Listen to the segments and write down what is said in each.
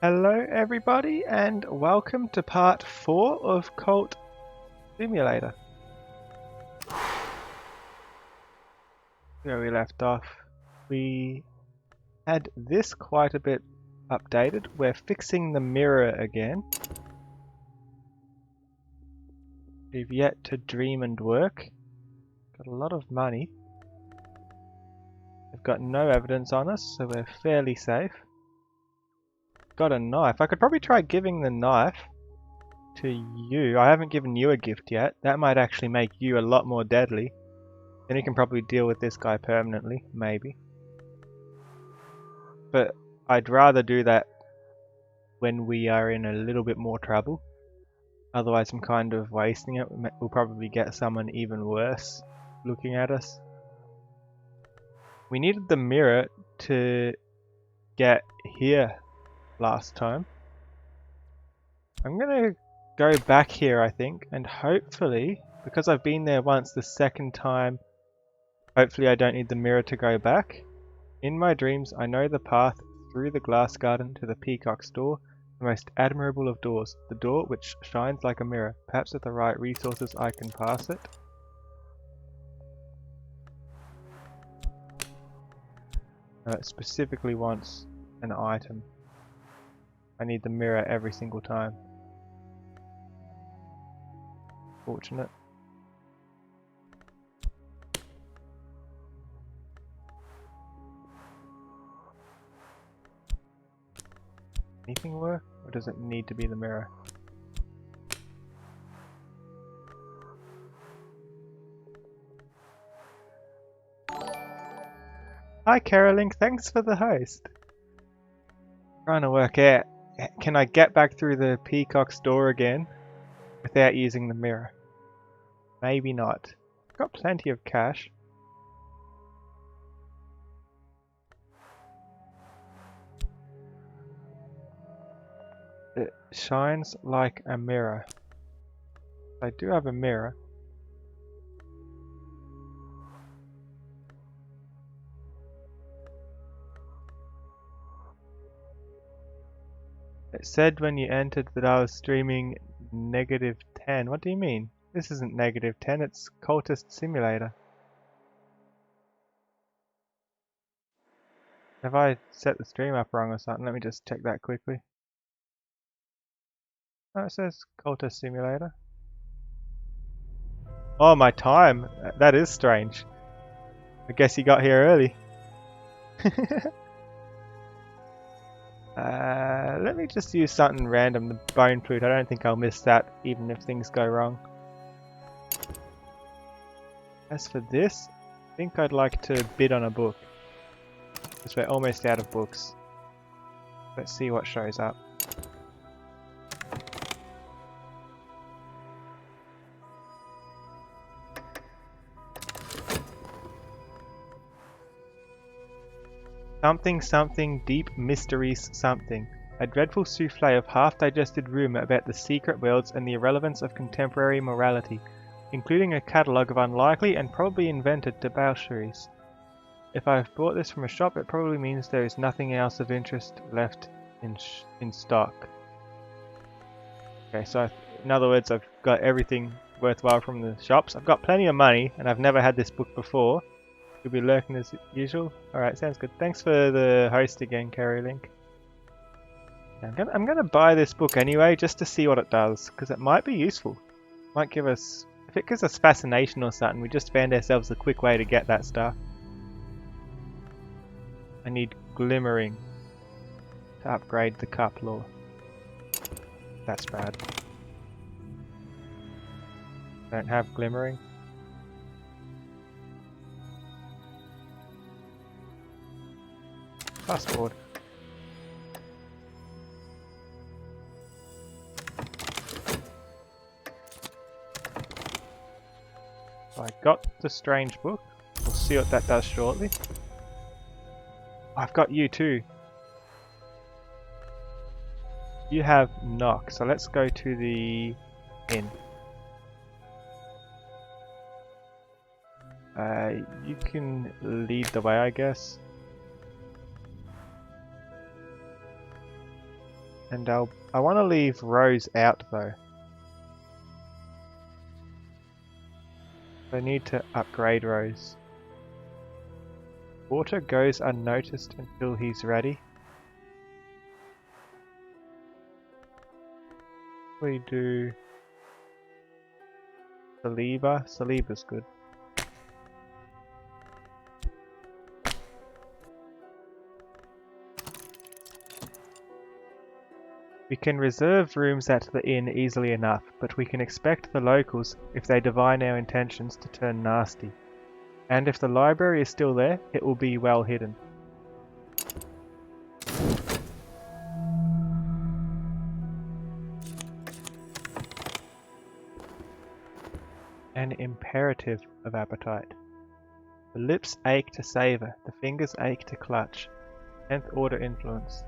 Hello everybody and welcome to part 4 of Cult Simulator. Where we left off, we had this quite a bit updated. We're fixing the mirror again. We've yet to dream and work. Got a lot of money. We've got no evidence on us, so we're fairly safe. Got a knife. I could probably try giving the knife to you. I haven't given you a gift yet. That might actually make you a lot more deadly. Then you can probably deal with this guy permanently, maybe. But I'd rather do that when we are in a little bit more trouble. Otherwise I'm kind of wasting it. We'll probably get someone even worse looking at us. We needed the mirror to get here last time. I'm gonna go back here, I think, and hopefully, because I've been there once the second time, hopefully I don't need the mirror to go back. In my dreams, I know the path through the glass garden to the peacock's door, the most admirable of doors, the door which shines like a mirror. Perhaps with the right resources I can pass it. It specifically wants an item. I need the mirror every single time. Fortunate. Anything work? Or does it need to be the mirror? Hi Carolink, thanks for the host. Trying to work out, can I get back through the peacock's door again without using the mirror? Maybe not. Got plenty of cash. It shines like a mirror. I do have a mirror. It said when you entered that I was streaming -10. What do you mean? This isn't -10, it's Cultist Simulator. Have I set the stream up wrong or something? Let me just check that quickly. Oh, it says Cultist Simulator. Oh, my time! That is strange. I guess you got here early. Let me just use something random, the bone flute. I don't think I'll miss that, even if things go wrong. As for this, I think I'd like to bid on a book, because we're almost out of books. Let's see what shows up. Something something deep mysteries something. A dreadful souffle of half-digested rumour about the secret worlds and the irrelevance of contemporary morality, including a catalogue of unlikely and probably invented debaucheries. If I've bought this from a shop, it probably means there is nothing else of interest left in stock. Okay, so in other words, I've got everything worthwhile from the shops. I've got plenty of money, and I've never had this book before. You'll be lurking as usual. Alright, sounds good. Thanks for the host again, Carolink. I'm gonna buy this book anyway, just to see what it does, because it might be useful. Might give us, if it gives us fascination or something, we just found ourselves a quick way to get that stuff. I need glimmering to upgrade the cup lore. That's bad. Don't have glimmering. Passport. So I got the strange book. We'll see what that does shortly. I've got you too. You have knock, so let's go to the inn. You can lead the way, I guess. And I want to leave Rose out though. I need to upgrade Rose. Water goes unnoticed until he's ready. We do Saliba. Saliba's good. We can reserve rooms at the inn easily enough, but we can expect the locals, if they divine our intentions, to turn nasty. And if the library is still there, it will be well hidden. An imperative of appetite. The lips ache to savour, the fingers ache to clutch. 10th order influence.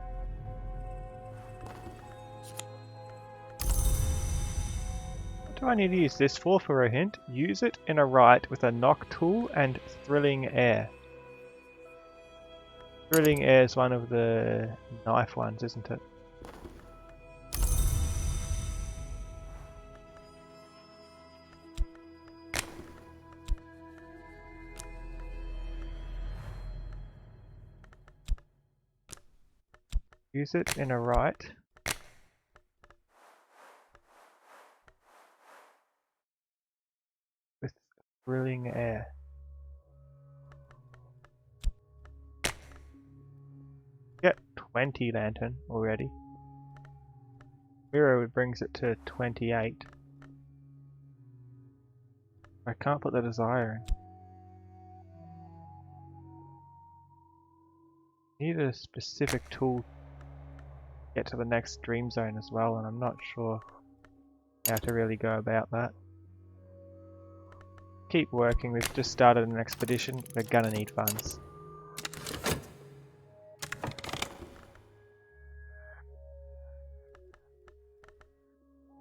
What do I need to use this for a hint? Use it in a rite with a knock tool and thrilling air. Thrilling air is one of the knife ones, isn't it? Use it in a rite. With thrilling air. Get 20 lantern already. Miro brings it to 28. I can't put the desire in. Need a specific tool to get to the next dream zone as well, and I'm not sure how to really go about that. Keep working, we've just started an expedition, we're gonna need funds.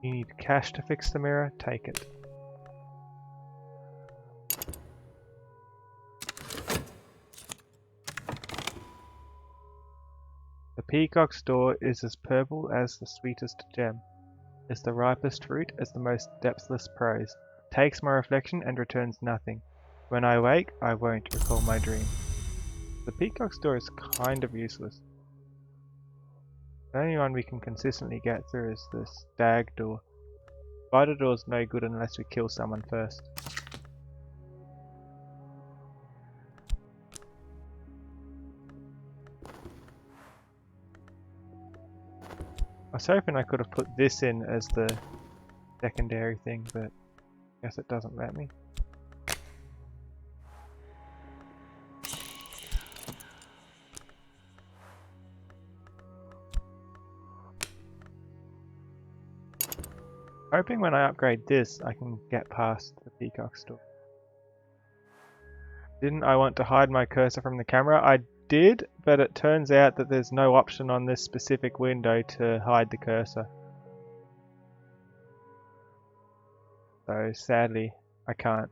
You need cash to fix the mirror, take it. The peacock's door is as purple as the sweetest gem, is the ripest fruit as the most depthless prose, takes my reflection and returns nothing. When I wake, I won't recall my dream. The peacock's door is kind of useless. The only one we can consistently get through is the stag door. Spider door's no good unless we kill someone first. I was hoping I could have put this in as the secondary thing, but I guess it doesn't let me. Hoping when I upgrade this I can get past the peacock store. Didn't I want to hide my cursor from the camera? I did, but it turns out that there's no option on this specific window to hide the cursor. So sadly, I can't.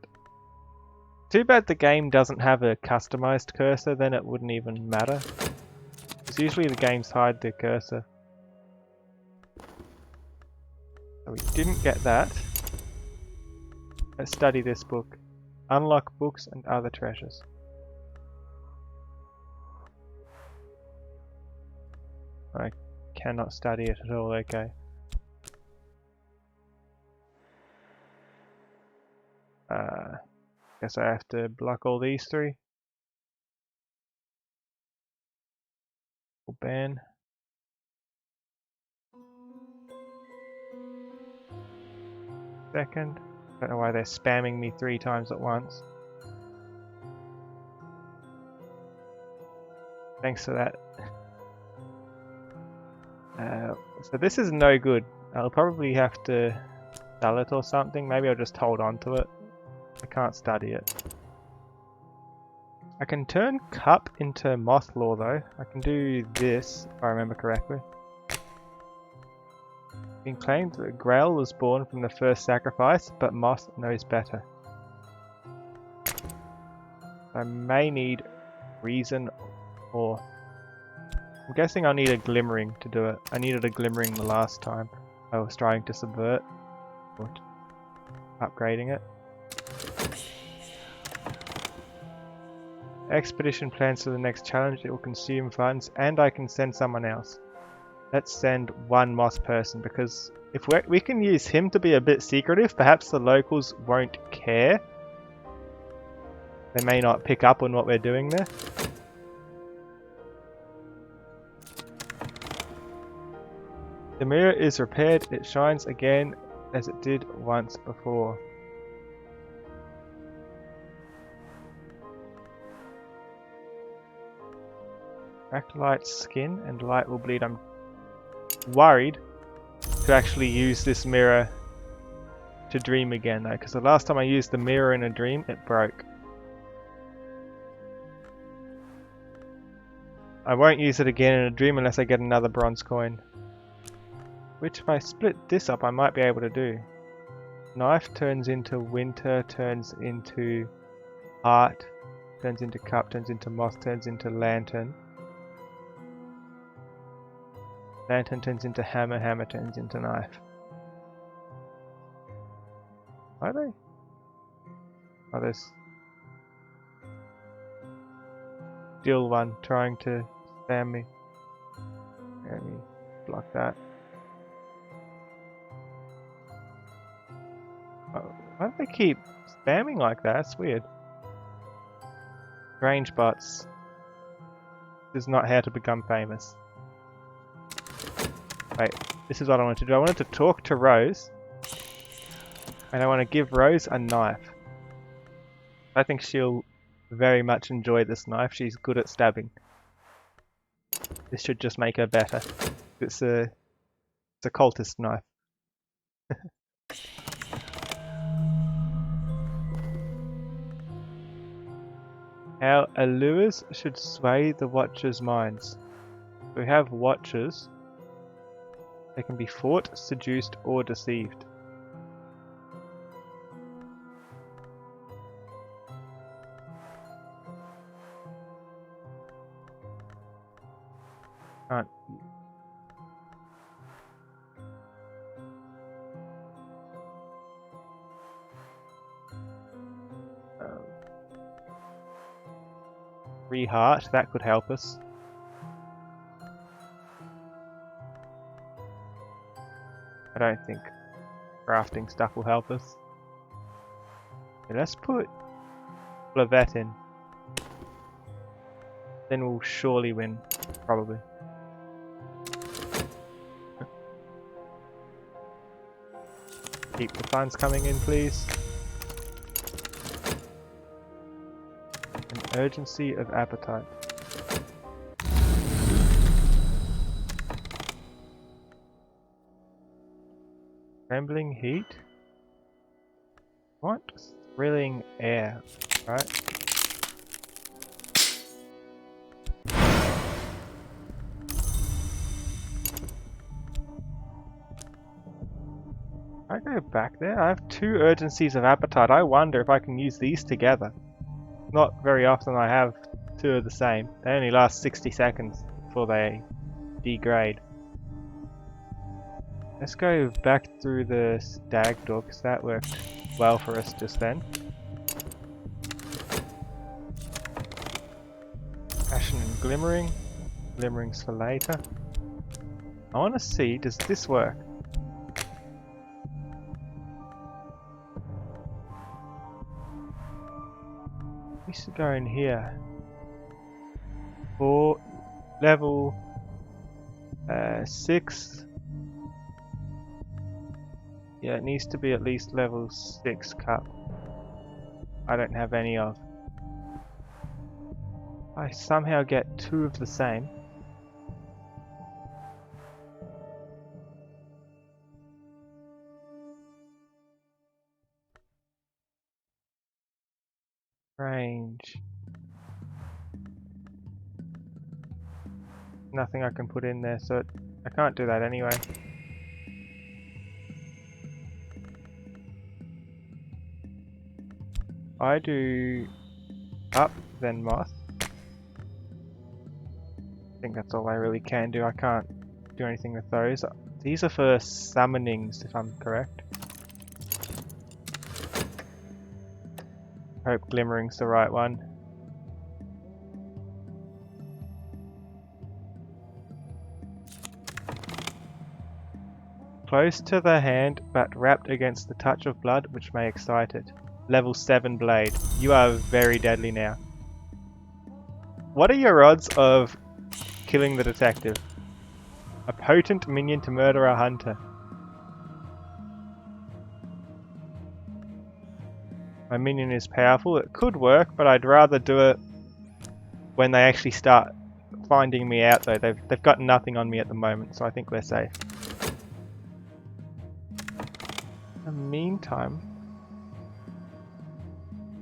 Too bad the game doesn't have a customized cursor, then it wouldn't even matter. Because usually the games hide the cursor. So we didn't get that. Let's study this book. Unlock books and other treasures. I cannot study it at all, okay. Guess I have to block all these three. Or ban. Second. Don't know why they're spamming me 3 times at once. Thanks for that. So this is no good. I'll probably have to sell it or something. Maybe I'll just hold on to it. I can't study it. I can turn cup into Mothlaw though. I can do this if I remember correctly. It's been claimed that Grail was born from the first sacrifice, but Moth knows better. I may need reason or I'm guessing I'll need a glimmering to do it. I needed a glimmering the last time I was trying to subvert or upgrading it. Expedition plans for the next challenge. It will consume funds and I can send someone else. Let's send one moss person because if we can use him to be a bit secretive, perhaps the locals won't care. They may not pick up on what we're doing there. The mirror is repaired. It shines again as it did once before. Cracked light skin and light will bleed. I'm worried to actually use this mirror to dream again though, because the last time I used the mirror in a dream, it broke. I won't use it again in a dream unless I get another bronze coin. Which if I split this up, I might be able to do. Knife turns into winter, turns into heart, turns into cup, turns into moth, turns into lantern. Lantern turns into hammer, hammer turns into knife. Are they? Oh, there's still one trying to spam me. Let me block that. Oh, why do they keep spamming like that? That's weird. Range bots. This is not how to become famous. Wait, this is what I wanted to do. I wanted to talk to Rose. And I want to give Rose a knife. I think she'll very much enjoy this knife. She's good at stabbing. This should just make her better. It's a cultist knife. Our allures should sway the watchers' minds. We have watchers. They can be fought, seduced, or deceived. Can't. Re-heart, that could help us. I don't think crafting stuff will help us. Okay, let's put Lavette in. Then we'll surely win, probably. Keep the funds coming in, please. An urgency of appetite. Trembling heat. What? Thrilling air, right? I go back there? I have 2 urgencies of appetite. I wonder if I can use these together. Not very often I have 2 of the same. They only last 60 seconds before they degrade. Let's go back through the stag door because that worked well for us just then. Ashen and glimmering. Glimmerings for later. I want to see, does this work? We should go in here. For level 6. Yeah, it needs to be at least level 6 cup. I don't have any of. I somehow get 2 of the same. Range. Nothing I can put in there, so I can't do that anyway. I do up, then moth. think that's all I really can do. I can't do anything with those. These are for summonings, if I'm correct. Hope Glimmering's the right one. Close to the hand, but wrapped against the touch of blood, which may excite it. Level 7 blade. You are very deadly now. What are your odds of killing the detective? A potent minion to murder a hunter. My minion is powerful. It could work, but I'd rather do it when they actually start finding me out though. They've got nothing on me at the moment, so I think we're safe. In the meantime,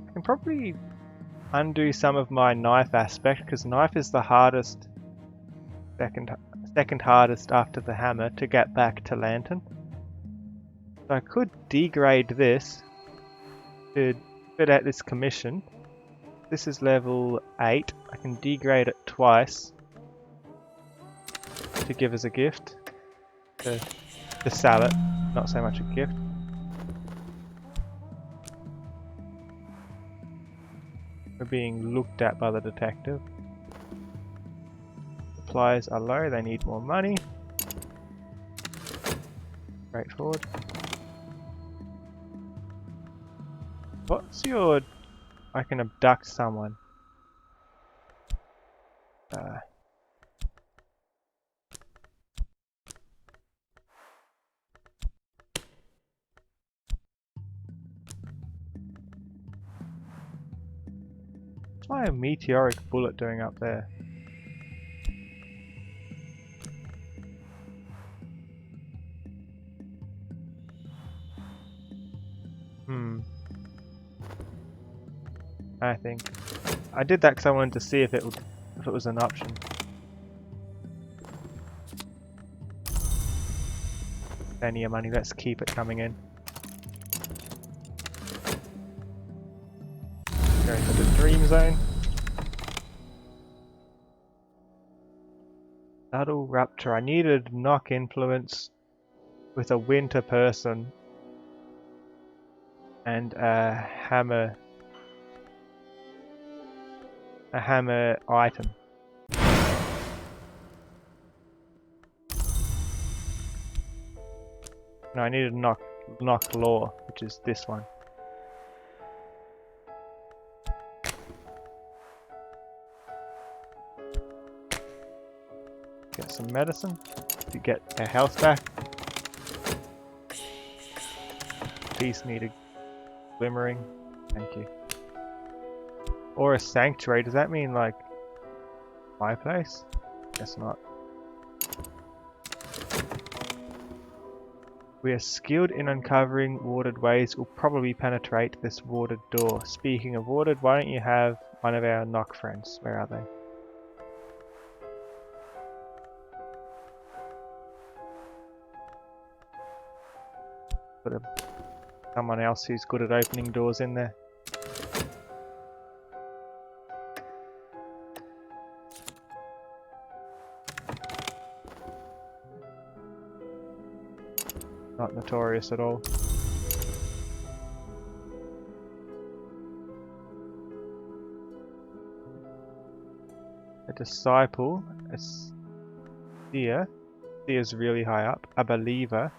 I can probably undo some of my knife aspect, because knife is the hardest, second hardest after the hammer to get back to lantern. So I could degrade this to fit out this commission. This is level 8. I can degrade it twice to give as a gift. To sell it, not so much a gift. We're being looked at by the detective. Supplies are low, they need more money. Straightforward. What's your... I can abduct someone. What's my meteoric bullet doing up there? I think I did that because I wanted to see if it was an option. Plenty of money. Let's keep it coming in. Going to the dream zone. Subtle Rupture. I needed knock influence with a winter person and a hammer item. No, I needed knock law, which is this one. Get some medicine to get our health back. Peace needed. Glimmering. Thank you. Or a sanctuary. Does that mean like my place? Guess not. We are skilled in uncovering warded ways. We'll probably penetrate this warded door. Speaking of warded, why don't you have one of our knock friends? Where are they? Put someone else who's good at opening doors in there. Not notorious at all. A disciple, a seer. Seer's really high up. A believer.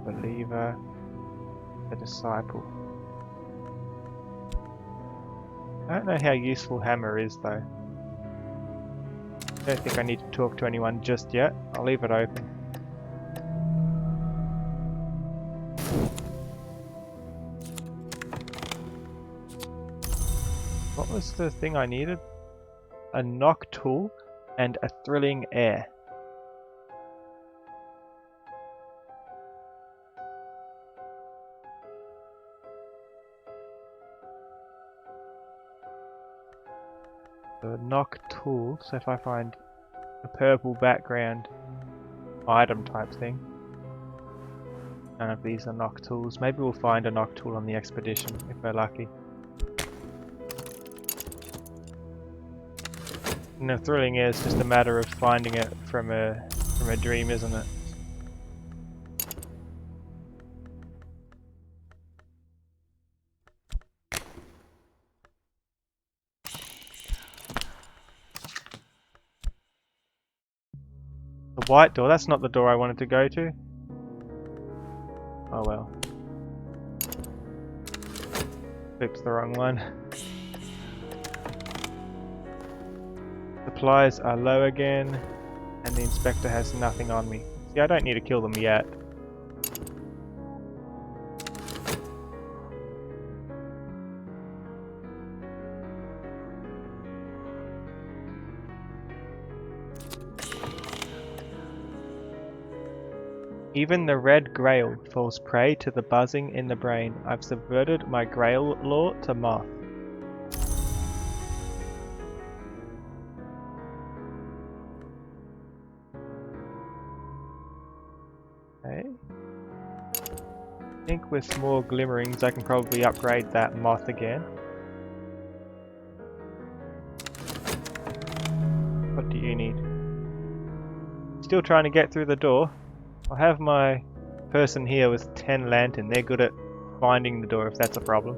Believer. A disciple. I don't know how useful hammer is though. I don't think I need to talk to anyone just yet. I'll leave it open. What was the thing I needed? A knock tool and a thrilling air. The knock tool, so if I find a purple background item type thing. None of these are knock tools. Maybe we'll find a knock tool on the expedition if we're lucky. And the thrilling is just a matter of finding it from a dream, isn't it? The white door, that's not the door I wanted to go to. Oh well. Clicked the wrong one. Supplies are low again, and the inspector has nothing on me. See, I don't need to kill them yet. Even the red grail falls prey to the buzzing in the brain. I've subverted my grail law to moth. Okay. I think with more glimmerings I can probably upgrade that moth again. What do you need? Still trying to get through the door. I'll have my person here with 10 lantern. They're good at finding the door if that's a problem.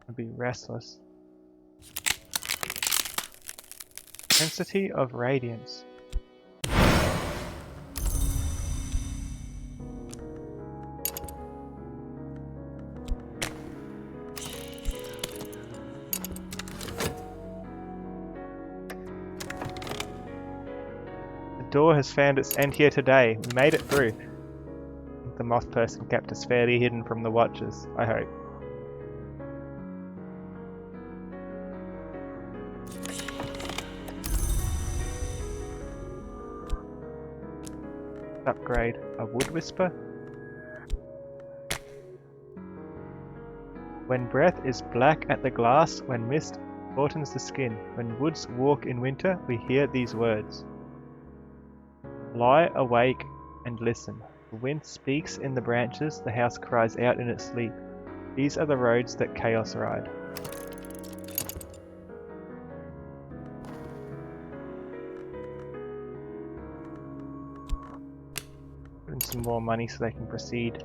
I'd be restless. Intensity of radiance. The door has found its end here today. We made it through. The moth person kept us fairly hidden from the watchers, I hope. Upgrade a wood whisper. When breath is black at the glass, when mist shortens the skin, when woods walk in winter, we hear these words. Lie awake and listen. The wind speaks in the branches, the house cries out in its sleep. These are the roads that chaos ride. Put in some more money so they can proceed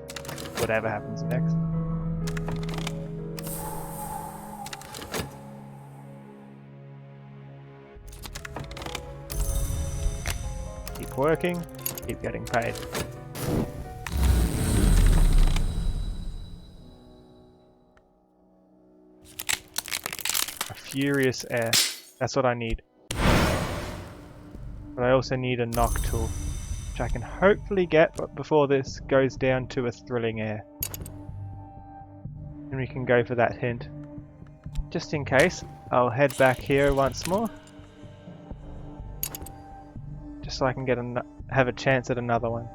whatever happens next. Keep working, keep getting paid. A furious air, that's what I need. But I also need a knock tool, which I can hopefully get before this goes down to a thrilling air. And we can go for that hint. Just in case, I'll head back here once more. Just so I can get have a chance at another one.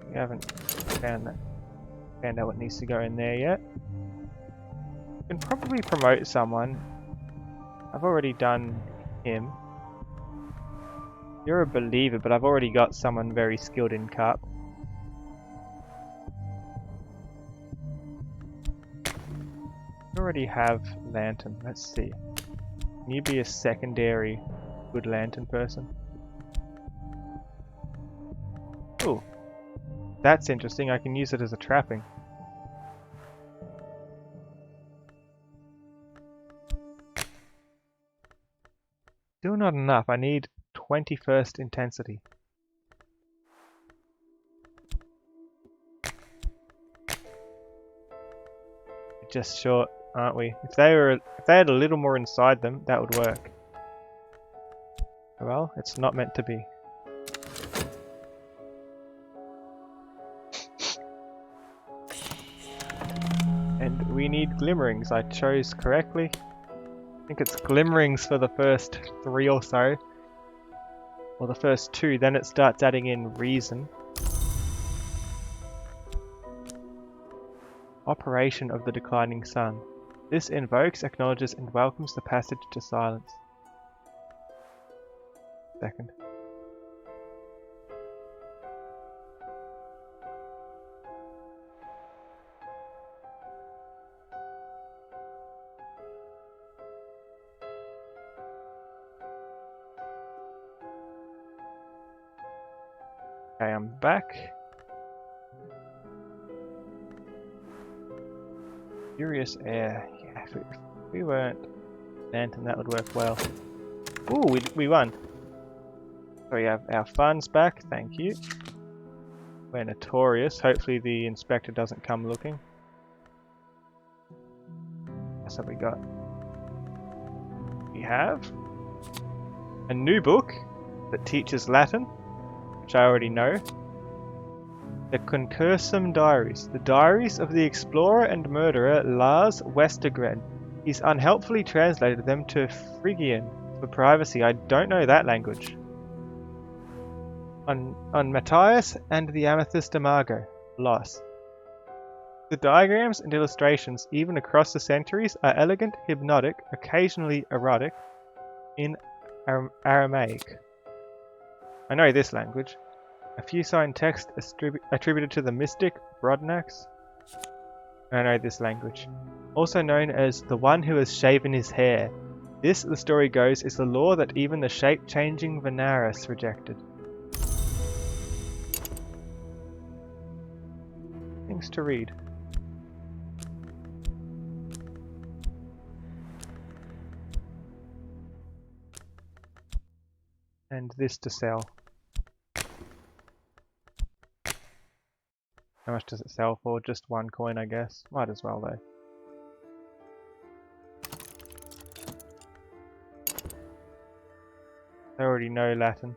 We haven't found out what needs to go in there yet. Can probably promote someone. I've already done him. You're a believer, but I've already got someone very skilled in cup. I already have lantern. Let's see. Can you be a secondary good lantern person? Ooh. That's interesting. I can use it as a trapping. Still not enough. I need 21st intensity. Just short, aren't we? If they had a little more inside them, that would work. Well, it's not meant to be. And we need glimmerings. I chose correctly. I think it's glimmerings for the first 3 or so. Or the first 2, then it starts adding in reason. operation of the declining sun. This invokes, acknowledges, and welcomes the passage to silence. Second. Okay, I'm back. Furious air. Yeah, if we weren't Lantern, that would work well. Ooh, we won. So we have our funds back, thank you. We're notorious. Hopefully the inspector doesn't come looking. That's what we got. We have a new book that teaches Latin, which I already know. The Concursum Diaries. The diaries of the explorer and murderer Lars Westergren. He's unhelpfully translated them to Phrygian for privacy. I don't know that language. On Matthias and the Amethyst Imago. Loss. The diagrams and illustrations, even across the centuries, are elegant, hypnotic, occasionally erotic, in Aramaic. I know this language. A few signed text attributed to the mystic Brodnax. I know this language. Also known as the one who has shaven his hair. This, the story goes, is the law that even the shape-changing Venaris rejected. Things to read. And this to sell. How much does it sell for? Just 1 coin, I guess. Might as well, though. I already know Latin.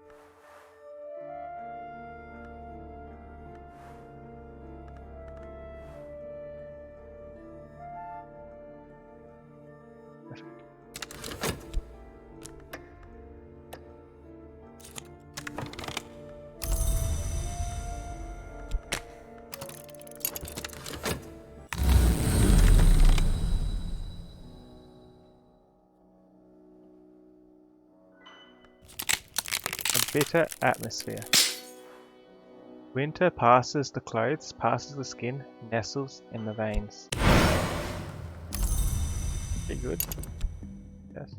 Bitter atmosphere. Winter passes the clothes, passes the skin, nestles in the veins. Pretty good. Yes.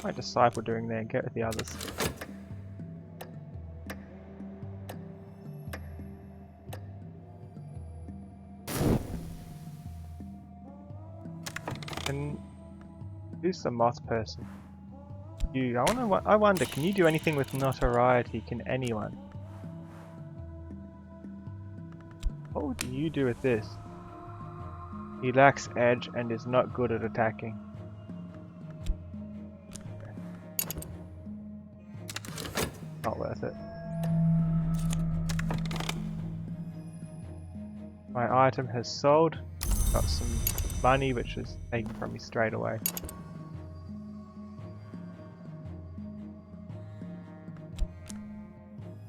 My disciple doing there, get with the others. And who's the moth person? You, I wonder, can you do anything with notoriety? Can anyone? What do you do with this? He lacks edge and is not good at attacking. Not worth it. My item has sold. Got some money which was taken from me straight away.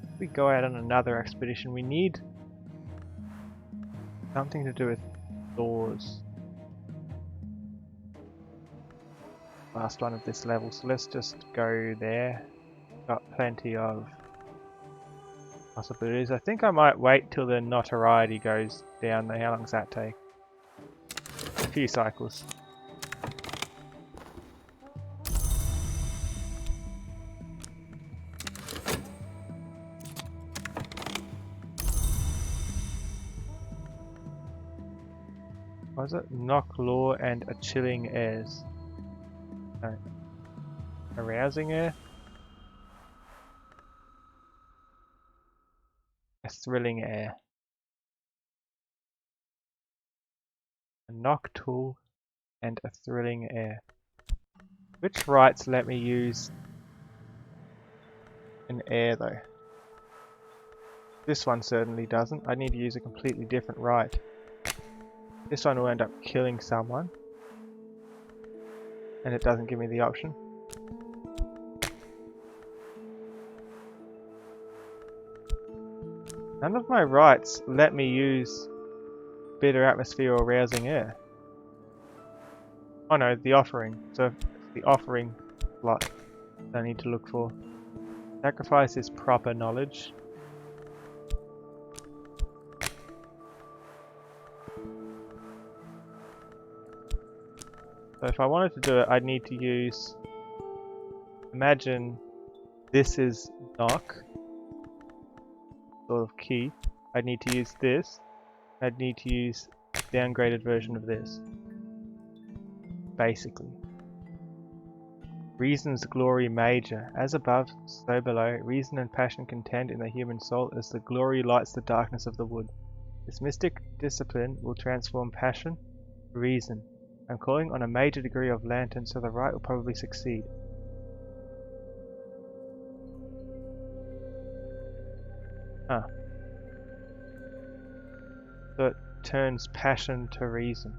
If we go out on another expedition, we need something to do with doors. Last one of this level, so let's just go there. Got plenty of possibilities. I think I might wait till the notoriety goes down. How long does that take? A few cycles. What was it? Knock law and a chilling airs. No. Arousing air? A thrilling air. A knock tool and a thrilling air. Which rights let me use in air though. This one certainly doesn't. I need to use a completely different right. This one will end up killing someone. And it doesn't give me the option. None of my rights let me use bitter atmosphere or rousing air. Oh no, the offering. So it's the offering slot I need to look for. Sacrifice is proper knowledge. So if I wanted to do it, I'd need to use... Imagine this is knock. Sort of key. I'd need to use this. I'd need to use a downgraded version of this. Basically. Reason's glory major. As above, so below. Reason and passion contend in the human soul as the glory lights the darkness of the wood. This mystic discipline will transform passion to reason. I'm calling on a major degree of lantern, so the right will probably succeed. Huh. So it turns passion to reason.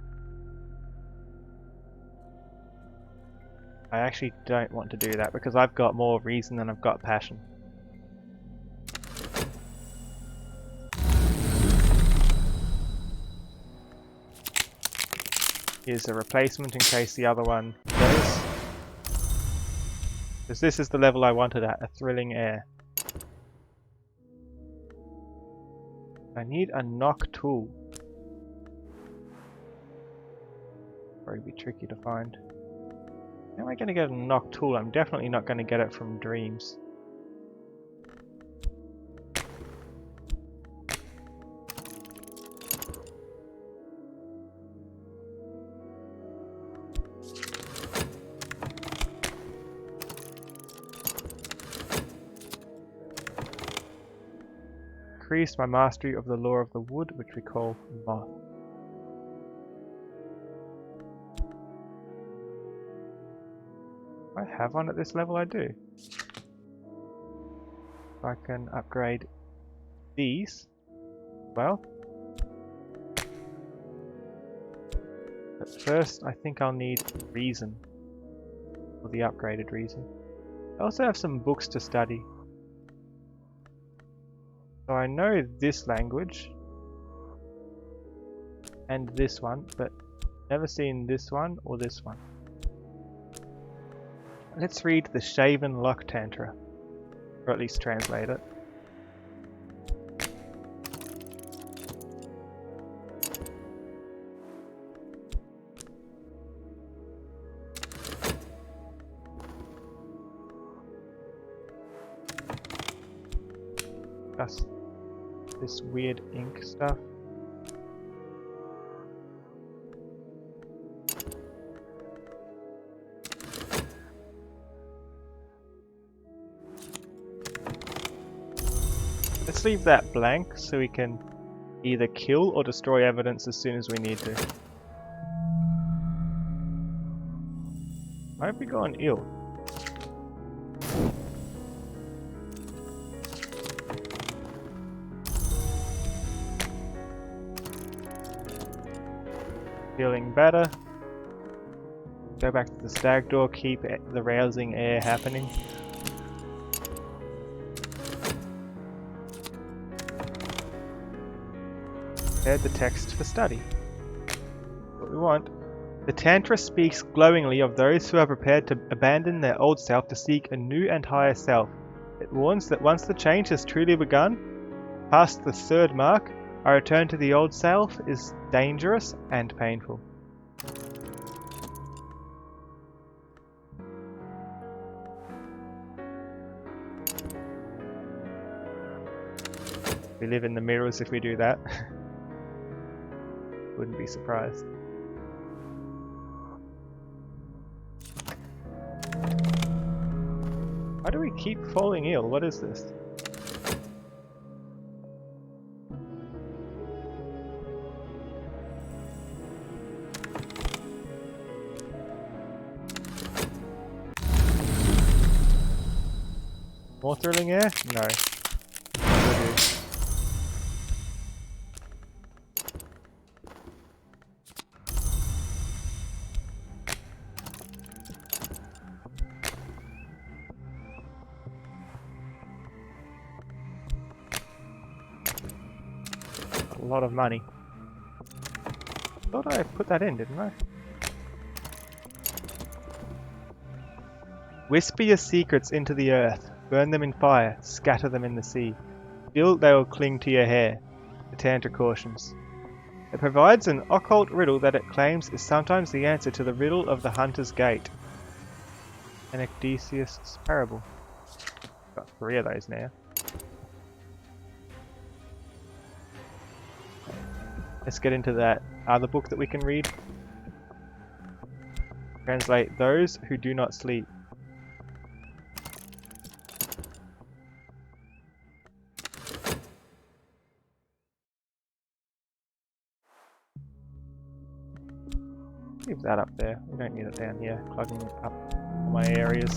I actually don't want to do that because I've got more reason than I've got passion. Here's a replacement in case the other one goes. Because this is the level I wanted at, a thrilling air. I need a knock tool. Probably be tricky to find. How am I going to get a knock tool? I'm definitely not going to get it from dreams. Increase my mastery of the law of the wood, which we call moth. Do I have one at this level? I do. I can upgrade these. Well. But first, I think I'll need reason. For the upgraded reason. I also have some books to study. So I know this language and this one, but never seen this one or this one. Let's read the Shaven Lock Tantra, or at least translate it. Discuss this weird ink stuff. Let's leave that blank so we can either kill or destroy evidence as soon as we need to. Why have we gone ill? Feeling better. Go back to the stag door, keep the rousing air happening. Prepare the text for study. What we want. The Tantra speaks glowingly of those who are prepared to abandon their old self to seek a new and higher self. It warns that once the change has truly begun, past the third mark, a return to the old self is dangerous and painful. We live in the mirrors if we do that. Wouldn't be surprised. Why do we keep falling ill? What is this? More thrilling air? No. Will do. A lot of money. Thought I put that in, didn't I? Whisper your secrets into the earth, burn them in fire, scatter them in the sea. Still they will cling to your hair, the Tantra cautions. It provides an occult riddle that it claims is sometimes the answer to the riddle of the hunter's gate. An Odysseus' parable. Got 3 of those now. Let's get into that other book that we can read. Translate those who do not sleep. Leave that up there. We don't need it down here, clogging up all my areas.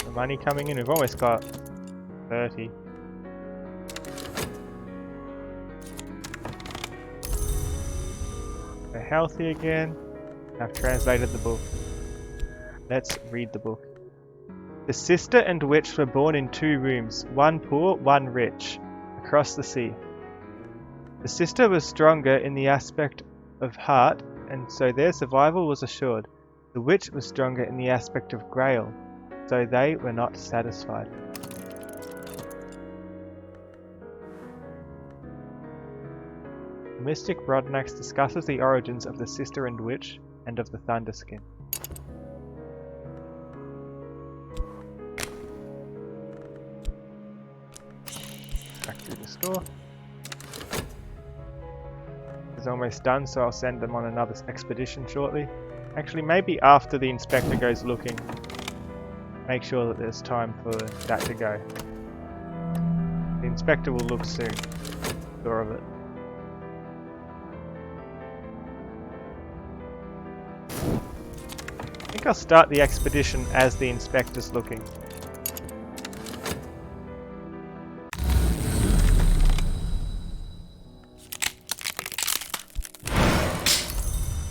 The money coming in, we've almost got 30. We're healthy again. I've translated the book. Let's read the book. The sister and witch were born in 2 rooms, one poor, one rich, across the sea. The sister was stronger in the aspect of heart, and so their survival was assured. The witch was stronger in the aspect of grail, so they were not satisfied. Mystic Brodnax discusses the origins of the sister and witch, and of the Thunderskin. Back through the store. It's almost done, so I'll send them on another expedition shortly. Actually, maybe after the inspector goes looking. Make sure that there's time for that to go. The inspector will look soon. Sure of it. I think I'll start the expedition as the inspector's looking.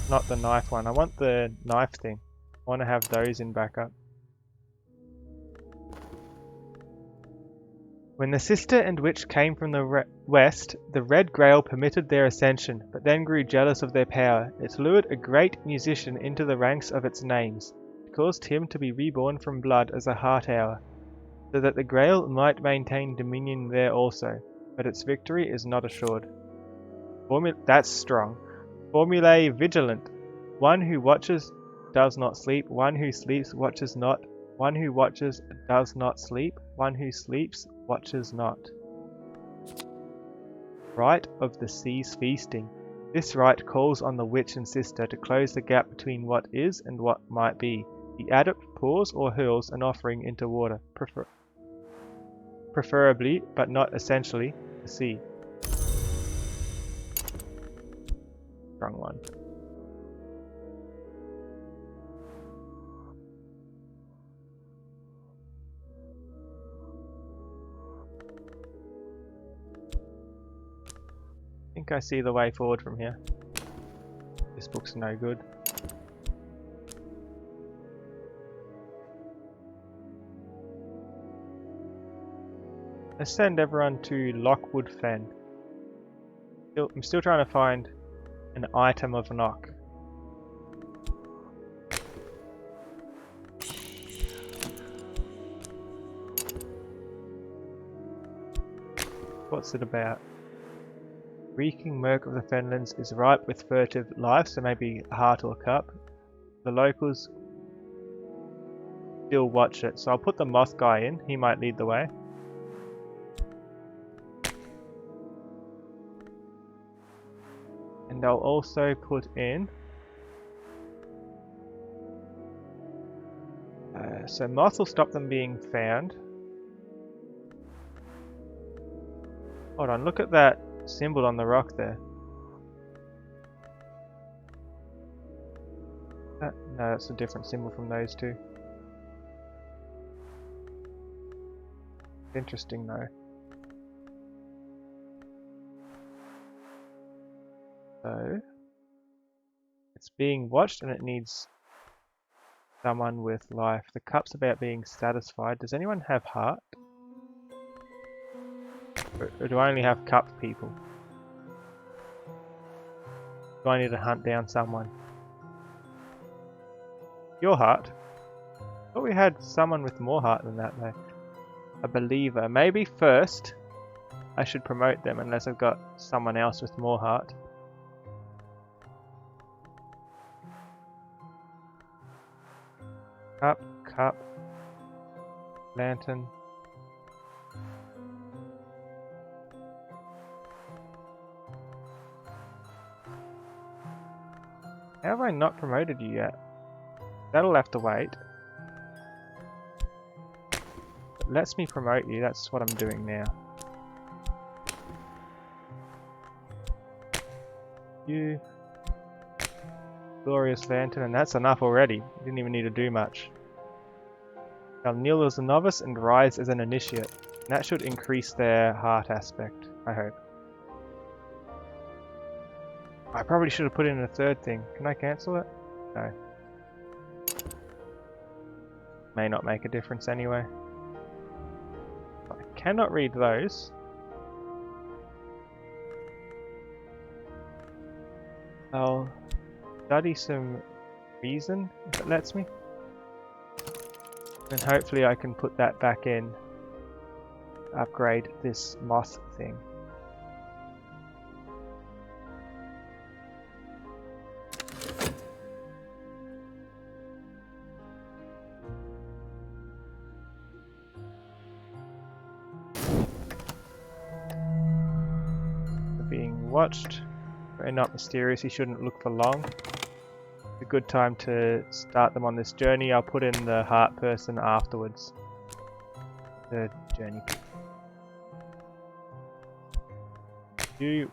Not the knife one. I want the knife thing. I want to have those in backup. When the sister and witch came from the west, the Red Grail permitted their ascension, but then grew jealous of their power. It lured a great musician into the ranks of its names. It caused him to be reborn from blood as a heart hour, so that the Grail might maintain dominion there also, but its victory is not assured. That's strong. Formulae vigilant. One who watches does not sleep, one who sleeps watches not, one who watches does not sleep, one who sleeps watches not. Rite of the Sea's feasting. This rite calls on the witch and sister to close the gap between what is and what might be. The adept pours or hurls an offering into water, preferably, but not essentially, the sea. Wrong one. I think I see the way forward from here. This book's no good. Let's send everyone to Lockwood Fen. I'm still trying to find an item of knock. What's it about? Reeking murk of the fenlands is ripe with furtive life, so maybe a heart or a cup. The locals still watch it, so I'll put the moth guy in. He might lead the way. And I'll also put in so moth will stop them being found. Hold on, look at that symbol on the rock there. No, that's a different symbol from those two. Interesting though. So, it's being watched and it needs someone with life. The cup's about being satisfied. Does anyone have heart? Or do I only have cup people? Do I need to hunt down someone? Your heart? I thought we had someone with more heart than that though. A believer. Maybe first I should promote them unless I've got someone else with more heart. Cup, lantern. How have I not promoted you yet? That'll have to wait. It lets me promote you, that's what I'm doing now. You. Glorious lantern, and that's enough already. You didn't even need to do much. I'll kneel as a novice and rise as an initiate. And that should increase their heart aspect, I hope. I probably should have put in a third thing. Can I cancel it? No. May not make a difference anyway. I cannot read those. I'll study some reason if it lets me. And hopefully I can put that back in. Upgrade this moth thing. Being watched. Very not mysterious, you shouldn't look for long. A good time to start them on this journey. I'll put in the heart person afterwards. The journey. You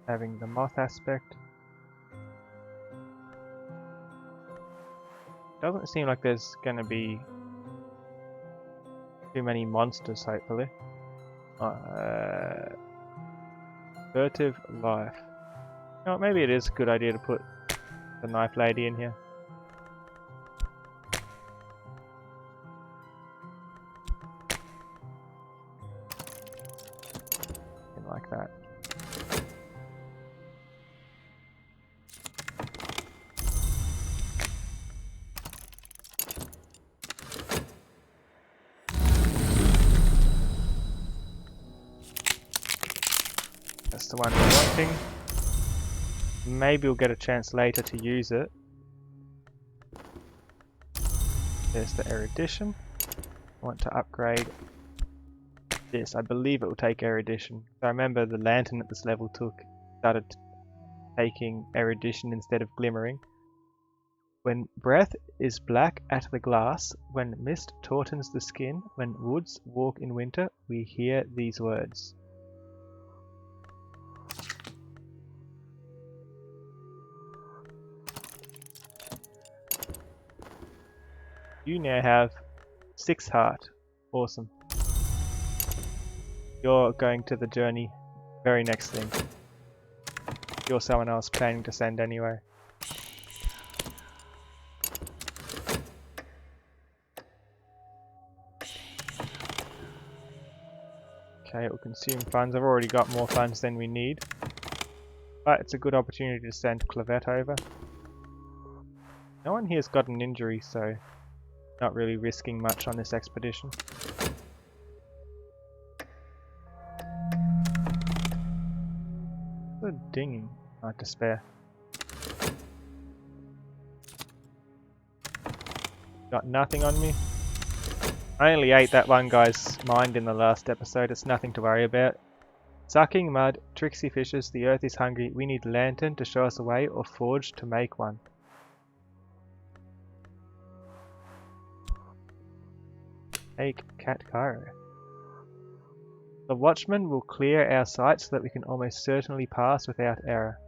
having the moth aspect. Doesn't seem like there's gonna be too many monsters, hopefully. Furtive life. You know, maybe it is a good idea to put the knife lady in here. Something like that. That's the one we're wanting. Maybe we'll get a chance later to use it. There's the erudition. I want to upgrade this. I believe it will take erudition. I remember the lantern at this level started taking erudition instead of glimmering. When breath is black at the glass, when mist tautens the skin, when woods walk in winter, we hear these words. You now have 6 heart. Awesome. You're going to the journey. Very next thing. You're someone else planning to send anyway. Okay, it will consume funds. I've already got more funds than we need. But it's a good opportunity to send Clavette over. No one here's got an injury, so not really risking much on this expedition. What's a dinging? Oh, despair. Got nothing on me. I only ate that one guy's mind in the last episode, it's nothing to worry about. Sucking mud, tricksy fishes, the earth is hungry, we need lantern to show us a way or forge to make one. Take Cat Cairo. The watchman will clear our sight so that we can almost certainly pass without error.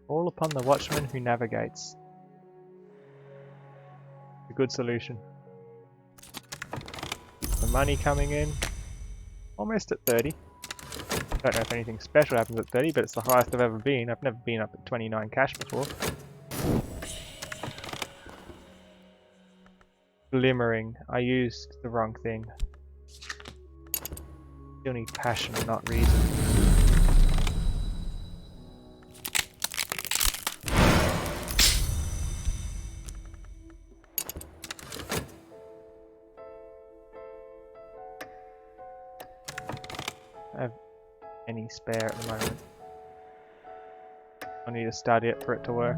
All upon the watchman who navigates. A good solution. Keep the money coming in. Almost at 30. Don't know if anything special happens at 30, but it's the highest I've ever been. I've never been up at 29 cash before. Glimmering. I used the wrong thing. Still need passion, not reason. I have any spare at the moment. I need to study it for it to work.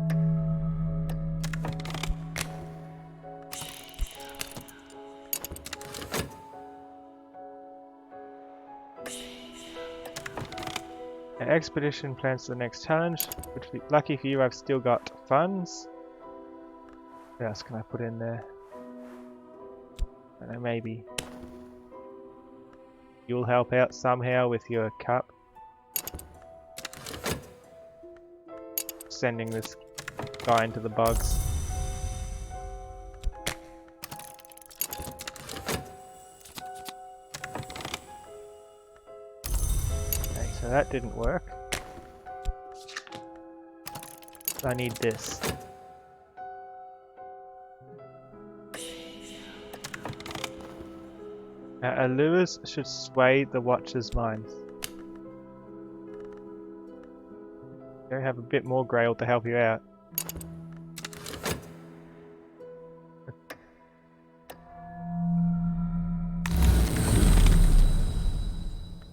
An expedition plans for the next challenge, which, lucky for you, I've still got funds. What else can I put in there? I don't know, maybe you'll help out somehow with your cup. Sending this guy into the bugs. Okay, so that didn't work. I need this. Our lures should sway the watchers' minds. Go have a bit more grail to help you out.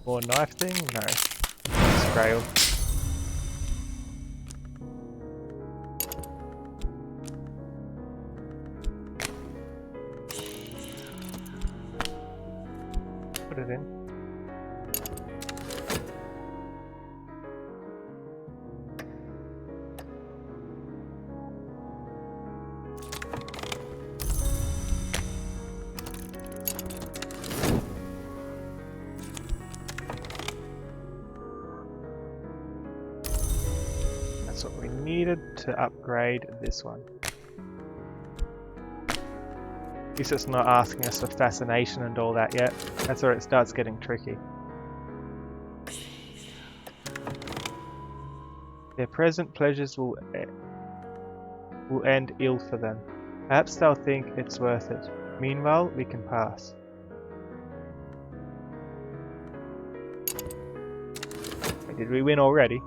More knife thing? No. It's grail. Put it in. That's what we needed to upgrade this one. At least it's not asking us for fascination and all that yet. That's where it starts getting tricky. Their present pleasures will end ill for them. Perhaps they'll think it's worth it. Meanwhile, we can pass. Wait, did we win already?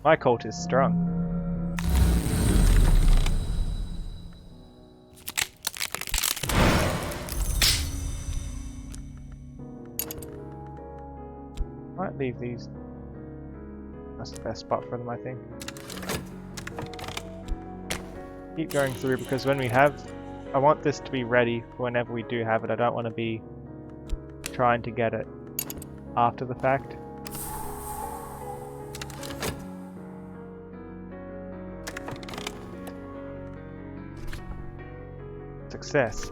My cult is strong. Might leave these. That's the best spot for them, I think. Keep going through because when we have, I want this to be ready for whenever we do have it. I don't want to be trying to get it after the fact. Success.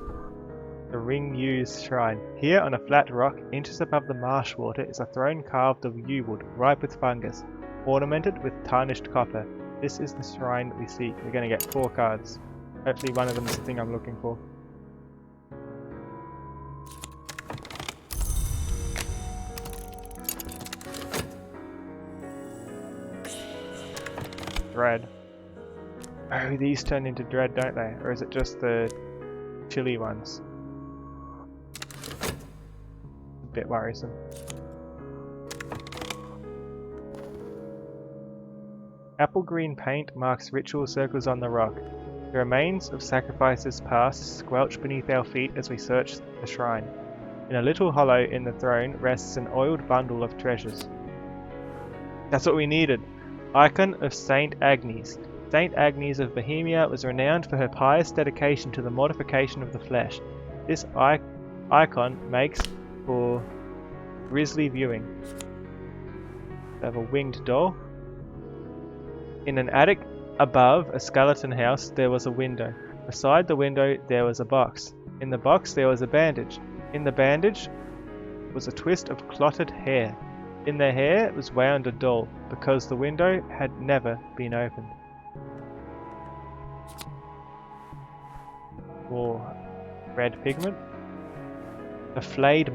The Ring Yew's Shrine. Here on a flat rock, inches above the marsh water, is a throne carved of yew wood, ripe with fungus, ornamented with tarnished copper. This is the shrine we seek. We're going to get 4 cards. Hopefully one of them is the thing I'm looking for. Dread. Oh, these turn into dread, don't they? Or is it just the chilly ones? A bit worrisome. Apple green paint marks ritual circles on the rock. The remains of sacrifices past squelch beneath our feet as we search the shrine. In a little hollow in the throne rests an oiled bundle of treasures. That's what we needed. Icon of Saint Agnes. Saint Agnes of Bohemia was renowned for her pious dedication to the mortification of the flesh. This icon makes for grisly viewing. They have a winged doll. In an attic above a skeleton house there was a window. Beside the window there was a box. In the box there was a bandage. In the bandage was a twist of clotted hair. In their hair was wound a doll, because the window had never been opened. Or red pigment. A flayed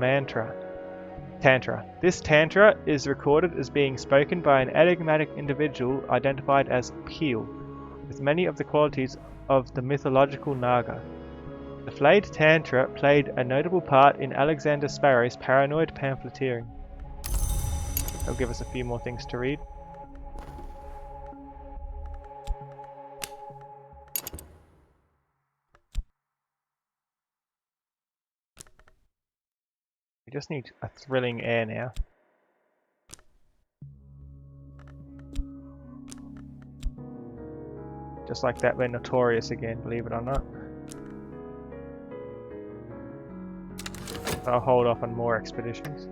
tantra. This tantra is recorded as being spoken by an enigmatic individual identified as Peel, with many of the qualities of the mythological Naga. The flayed tantra played a notable part in Alexander Sparrow's paranoid pamphleteering. They'll give us a few more things to read. We just need a thrilling air now. Just like that, we're notorious again, believe it or not. I'll hold off on more expeditions.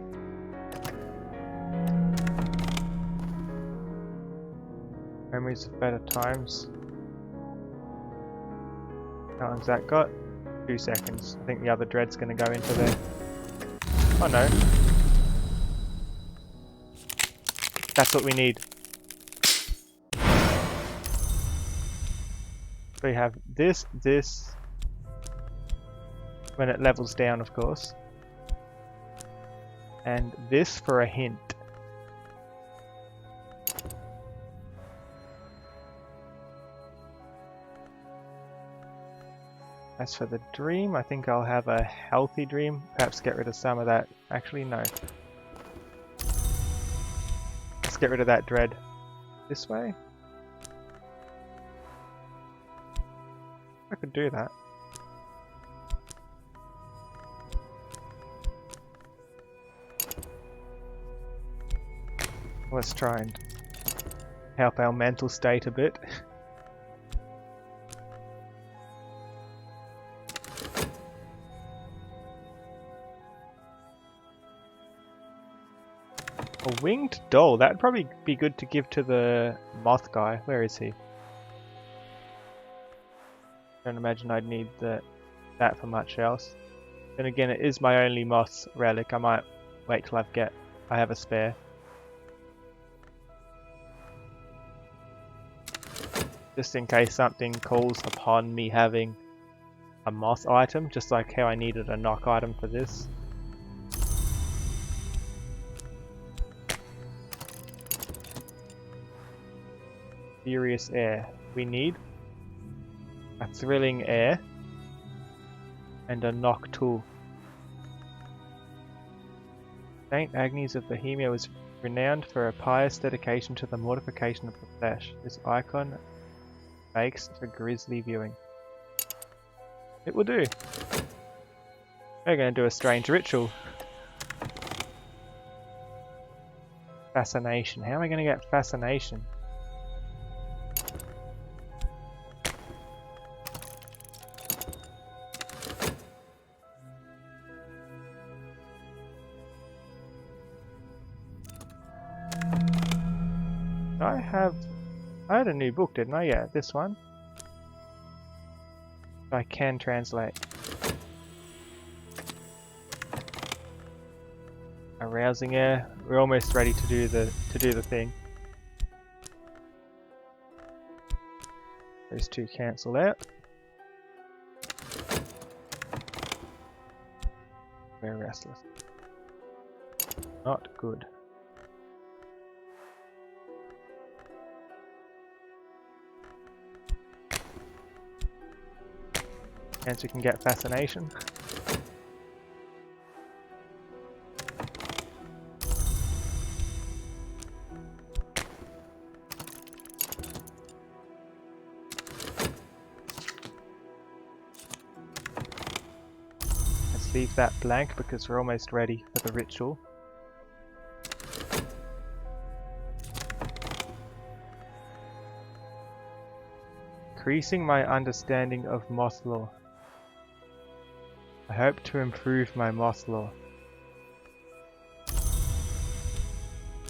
Memories of better times. How long's that got? 2 seconds. I think the other dread's going to go into there. Oh no. That's what we need. We have this, when it levels down of course. And this for a hint. As for the dream, I think I'll have a healthy dream. Perhaps get rid of some of that. Actually, no. Let's get rid of that dread. This way? I could do that. Let's try and help our mental state a bit. A winged doll, that'd probably be good to give to the moth guy. Where is he? Don't imagine I'd need that for much else. Then again, it is my only moth relic. I might wait till I have a spare. Just in case something calls upon me having a moth item, just like how I needed a knock item for this. Furious air. We need a thrilling air and a knock tool. Saint Agnes of Bohemia was renowned for a pious dedication to the mortification of the flesh. This icon makes for grisly viewing. It will do. We're going to do a strange ritual. Fascination. How am I going to get fascination? I had a new book, didn't I? Yeah, this one. I can translate. Arousing air. We're almost ready to do the thing. Those two cancel out. We're restless. Not good. Hence we can get fascination. Let's leave that blank because we're almost ready for the ritual. Increasing my understanding of moth lore. I hope to improve my moth lore.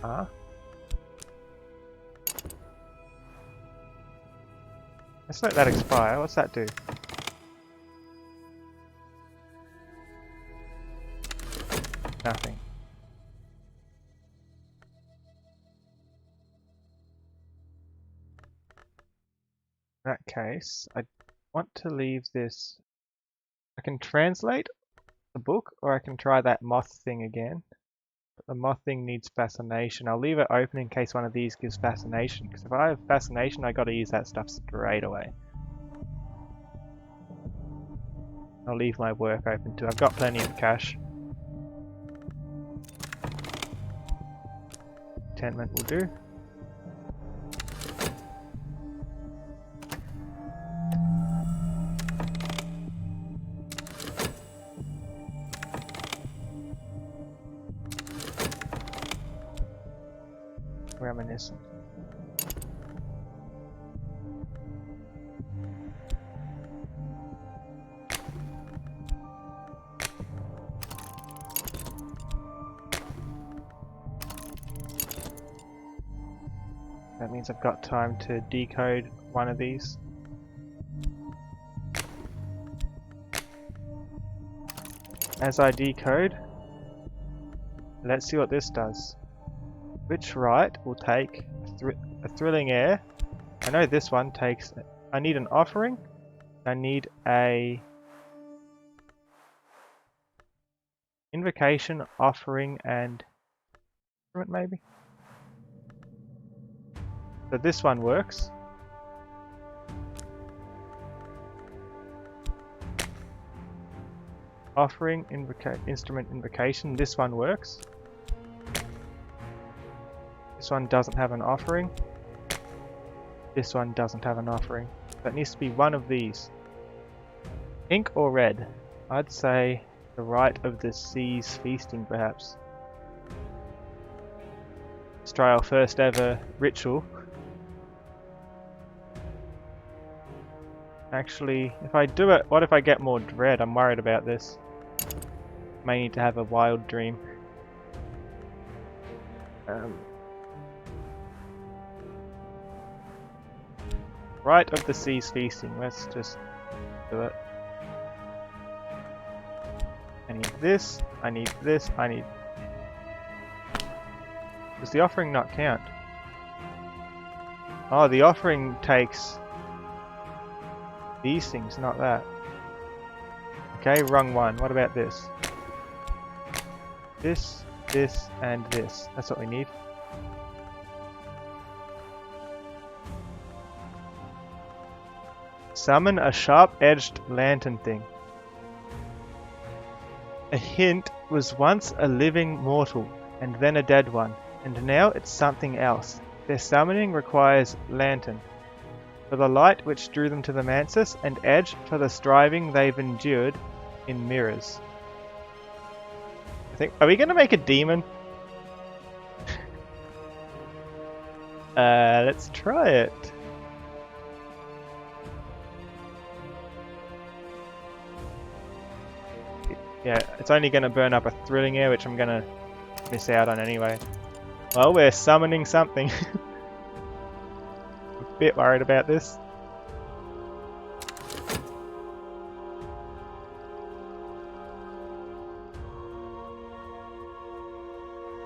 Huh? Let's let that expire. What's that do? Nothing. In that case, I want to leave this. I can translate the book, or I can try that moth thing again. But the moth thing needs fascination. I'll leave it open in case one of these gives fascination, because if I have fascination, I gotta use that stuff straight away. I'll leave my work open too. I've got plenty of cash. Contentment will do. Reminiscent. That means I've got time to decode one of these. As I decode, let's see what this does. Which right will take a thrilling air? I know this one takes... I need an offering. I need a... invocation, offering, and... maybe? So this one works. Offering, instrument invocation. This one works. This one doesn't have an offering. This one doesn't have an offering. That needs to be one of these. Pink or red? I'd say the rite of the seas feasting, perhaps. Let's try our first ever ritual. Actually, if I do it, what if I get more dread? I'm worried about this. May need to have a wild dream. Rite of the seas feasting. Let's just do it. I need this. I need this. I need... Does the offering not count? Oh, the offering takes these things, not that. Okay, wrong one. What about this? This, this, and this. That's what we need. Summon a sharp-edged lantern thing. A hint was once a living mortal, and then a dead one, and now it's something else. Their summoning requires lantern, for the light which drew them to the mantis, and edge for the striving they've endured in mirrors. I think, are we going to make a demon? Let's try it. Yeah, it's only going to burn up a thrilling air, which I'm going to miss out on anyway. Well, we're summoning something. A bit worried about this.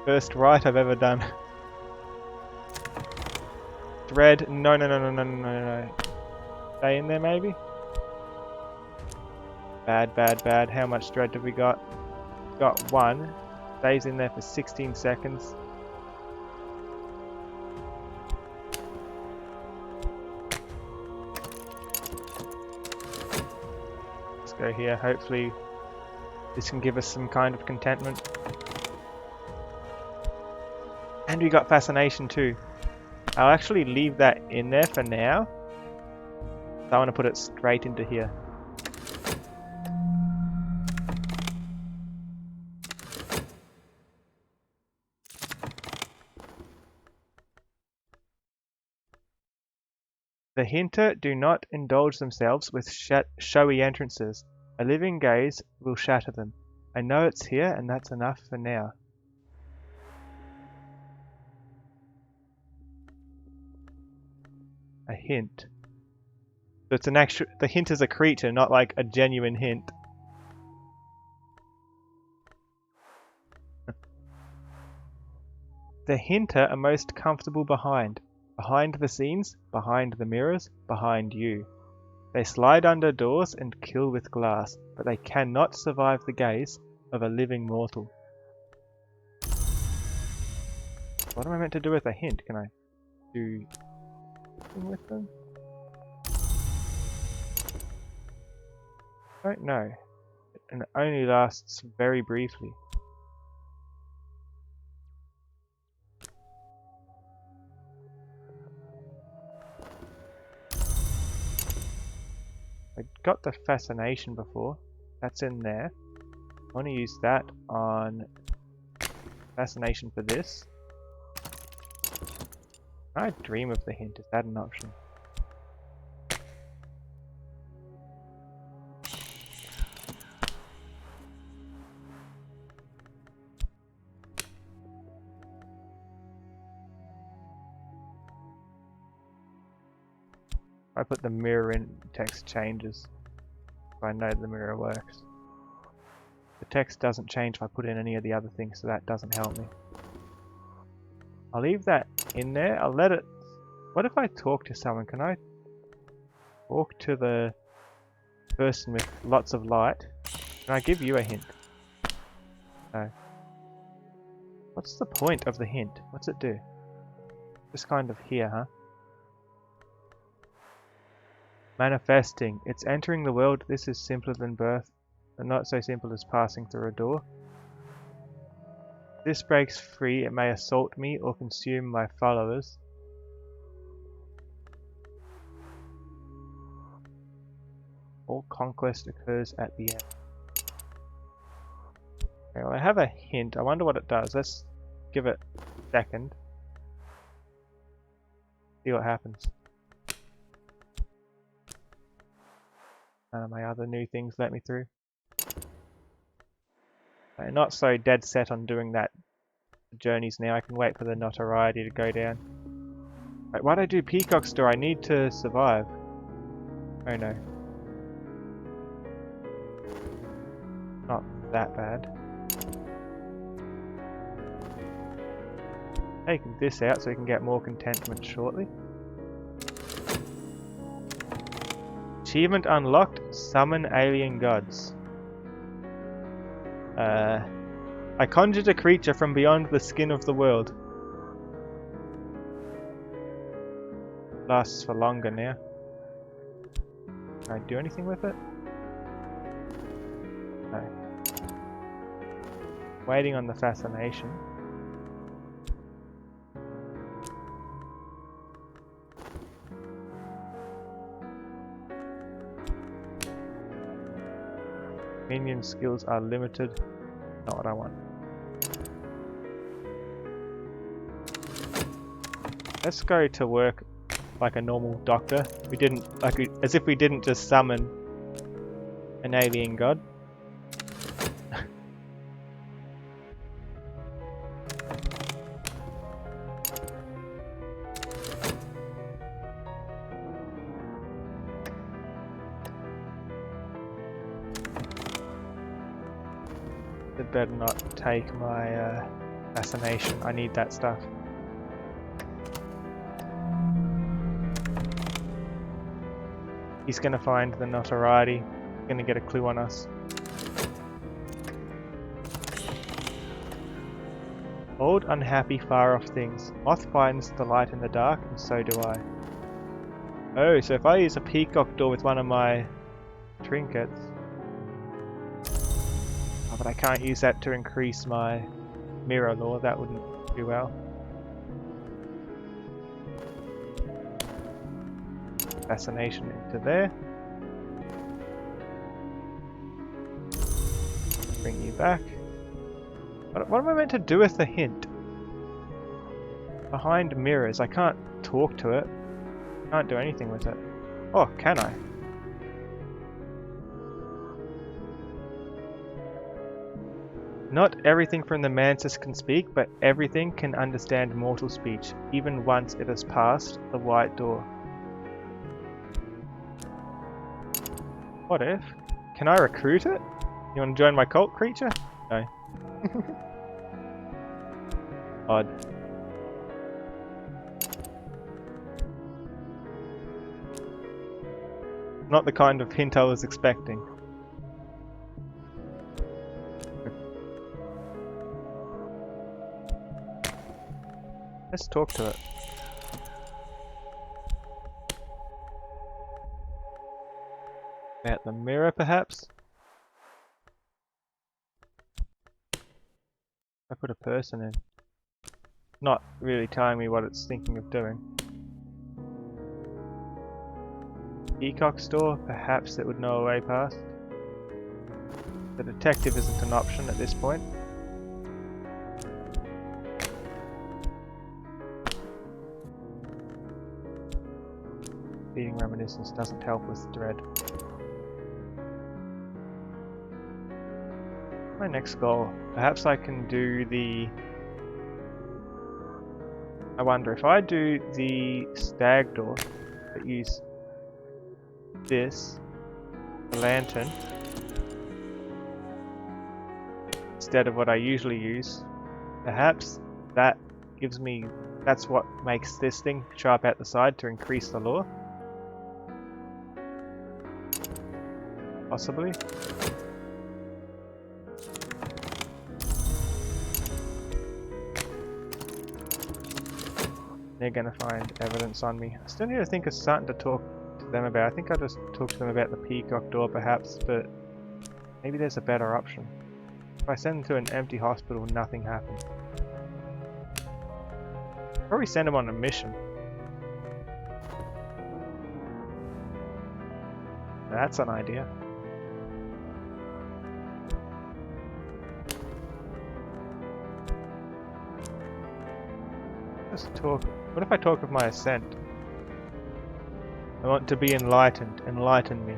First rite I've ever done. Dread. No, no, no, no, no, no, no. Stay in there, maybe? Bad, bad, bad. How much dread have we got? Got one. Stays in there for 16 seconds. Let's go here. Hopefully this can give us some kind of contentment. And we got fascination too. I'll actually leave that in there for now. So I want to put it straight into here. The hinter do not indulge themselves with showy entrances. A living gaze will shatter them. I know it's here, and that's enough for now. A hint. So it's an actual... The hint is a creature, not like a genuine hint. The hinter are most comfortable behind. Behind the scenes, behind the mirrors, behind you. They slide under doors and kill with glass, but they cannot survive the gaze of a living mortal. What am I meant to do with a hint? Can I do something with them? I don't know. And it only lasts very briefly. I got the fascination before. That's in there. I want to use that on fascination for this. I dream of the hint. Is that an option? I put the mirror in, text changes. So I know the mirror works. The text doesn't change if I put in any of the other things, so that doesn't help me. I'll leave that in there. I'll let it... What if I talk to someone? Can I talk to the person with lots of light? Can I give you a hint? No. What's the point of the hint? What's it do? Just kind of here, huh? Manifesting. It's entering the world. This is simpler than birth, but not so simple as passing through a door. If this breaks free, it may assault me or consume my followers. All conquest occurs at the end. Okay, well, I have a hint. I wonder what it does. Let's give it a second. See what happens. None of my other new things let me through. I'm not so dead set on doing that journeys now. I can wait for the notoriety to go down. Wait, why'd I do Peacock's Door? I need to survive. Oh no. Not that bad. Taking this out so we can get more contentment shortly. Achievement unlocked, summon alien gods. I conjured a creature from beyond the skin of the world. Lasts for longer now. Can I do anything with it? No. Waiting on the fascination. Minion skills are limited. Not what I want. Let's go to work like a normal doctor. We didn't, as if we didn't just summon an alien god. It better not take my fascination. I need that stuff. He's gonna find the notoriety. He's gonna get a clue on us. Old, unhappy, far off things. Moth finds the light in the dark, and so do I. Oh, so if I use a peacock door with one of my trinkets... Oh, but I can't use that to increase my mirror lore. That wouldn't do well. Fascination into there. Bring you back. What am I meant to do with the hint? Behind mirrors. I can't talk to it. Can't do anything with it. Oh, can I? Not everything from the mantis can speak, but everything can understand mortal speech, even once it has passed the white door. What if? Can I recruit it? You want to join my cult, creature? No. Odd. Not the kind of hint I was expecting. Let's talk to it. At the mirror, perhaps? I put a person in. Not really telling me what it's thinking of doing. Peacock store, perhaps it would know a way past. The detective isn't an option at this point. Feeding reminiscence doesn't help with dread. My next goal. Perhaps I can do the... I wonder if I do the stag door, but use this, the lantern, instead of what I usually use. Perhaps that gives me... that's what makes this thing show up at the side to increase the lure. Possibly. They're gonna find evidence on me. I still need to think of something to talk to them about. I think I'll just talk to them about the peacock door perhaps, but maybe there's a better option. If I send them to an empty hospital, nothing happens. Probably send them on a mission. That's an idea. Let's talk. What if I talk of my ascent? I want to be enlightened. Enlighten me.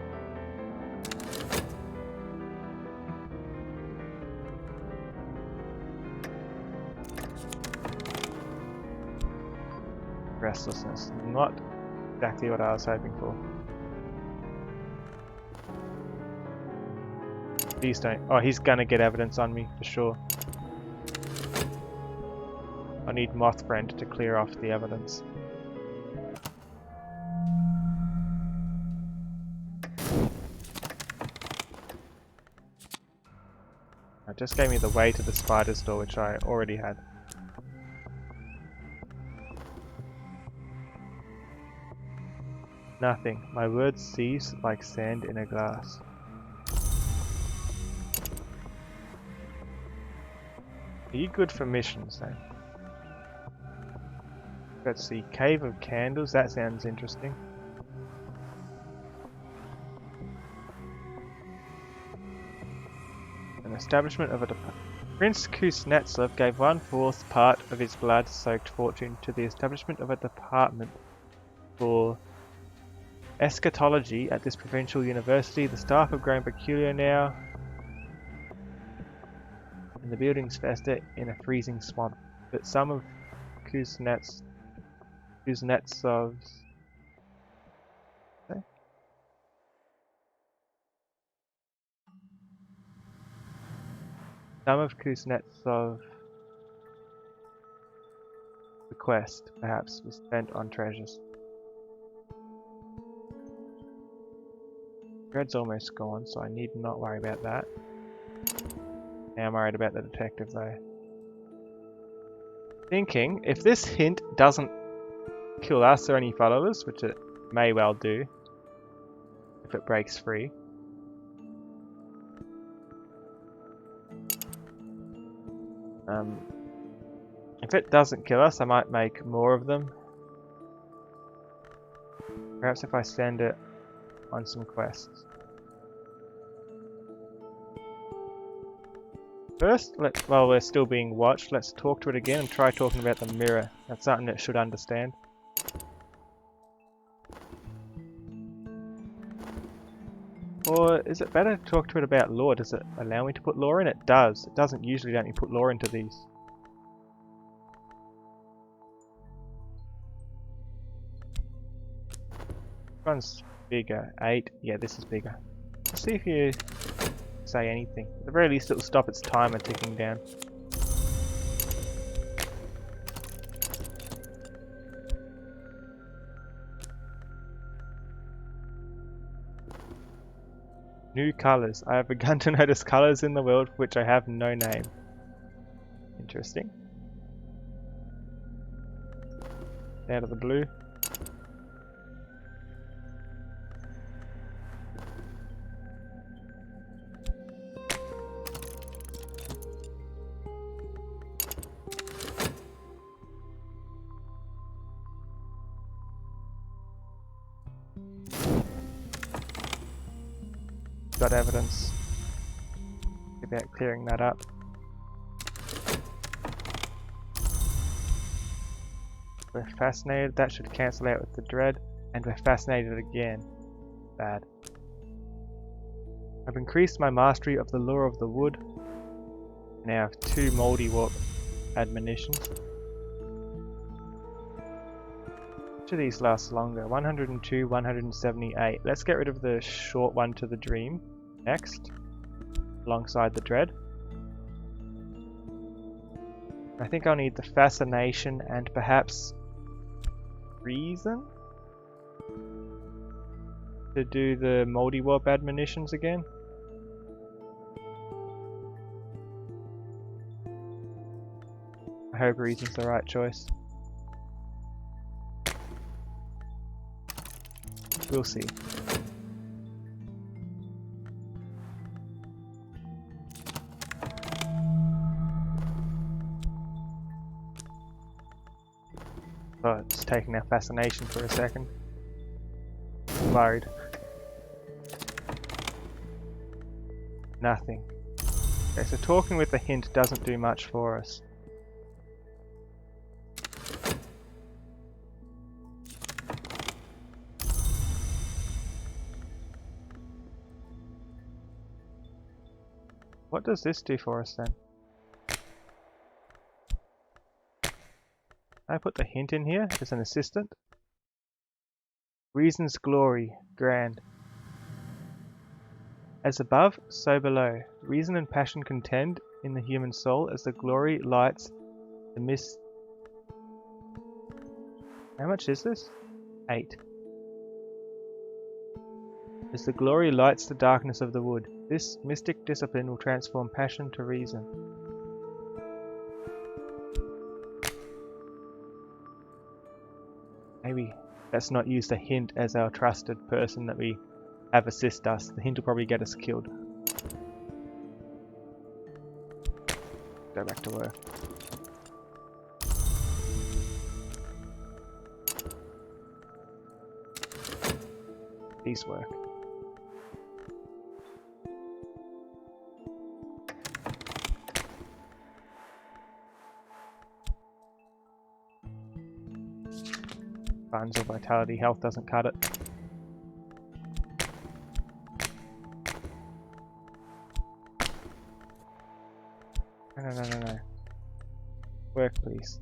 Restlessness. Not exactly what I was hoping for. Please don't. Oh, he's gonna get evidence on me for sure. I need Moth Friend to clear off the evidence. It just gave me the way to the spider's door, which I already had. Nothing. My words cease like sand in a glass. Are you good for missions then? Let's see, Cave of Candles, that sounds interesting. An establishment of a Prince Kuznetsov gave 1/4 part of his blood-soaked fortune to the establishment of a department for eschatology at this provincial university. The staff have grown peculiar now, and the buildings fester in a freezing swamp. But some of Kuznetsov's bequest, perhaps, was spent on treasures. Red's almost gone, so I need not worry about that. Now I'm worried about the detective though. Thinking, if this hint doesn't kill us or any followers, which it may well do, if it breaks free. If it doesn't kill us, I might make more of them. Perhaps if I send it on some quests. First, while we're still being watched, let's talk to it again and try talking about the mirror. That's something it should understand. Or is it better to talk to it about lore? Does it allow me to put lore in? It does. It doesn't usually let me put lore into these. This one's bigger. 8. Yeah, this is bigger. Let's see if you say anything. At the very least it will stop its timer ticking down. New colours. I have begun to notice colours in the world for which I have no name. Interesting. Out of the blue. Got evidence about clearing that up. We're fascinated, that should cancel out with the dread, and we're fascinated again. Bad. I've increased my mastery of the lure of the wood. Now I have 2 moldy warp admonitions. Which of these lasts longer? 102, 178. Let's get rid of the short one to the dream next, alongside the dread. I think I'll need the fascination and perhaps reason to do the moldy warp admonitions again. I hope reason's the right choice. We'll see. Oh, it's taking our fascination for a second. Worried. Nothing. Okay, so talking with the hint doesn't do much for us. What does this do for us then? I put the hint in here as an assistant. Reason's glory, grand. As above, so below. Reason and passion contend in the human soul as the glory lights the mist. How much is this? 8. As the glory lights the darkness of the wood, this mystic discipline will transform passion to reason. Maybe let's not use the hint as our trusted person that we have assist us. The hint will probably get us killed. Go back to work. These work. Funds or vitality, health doesn't cut it. No. Work, please.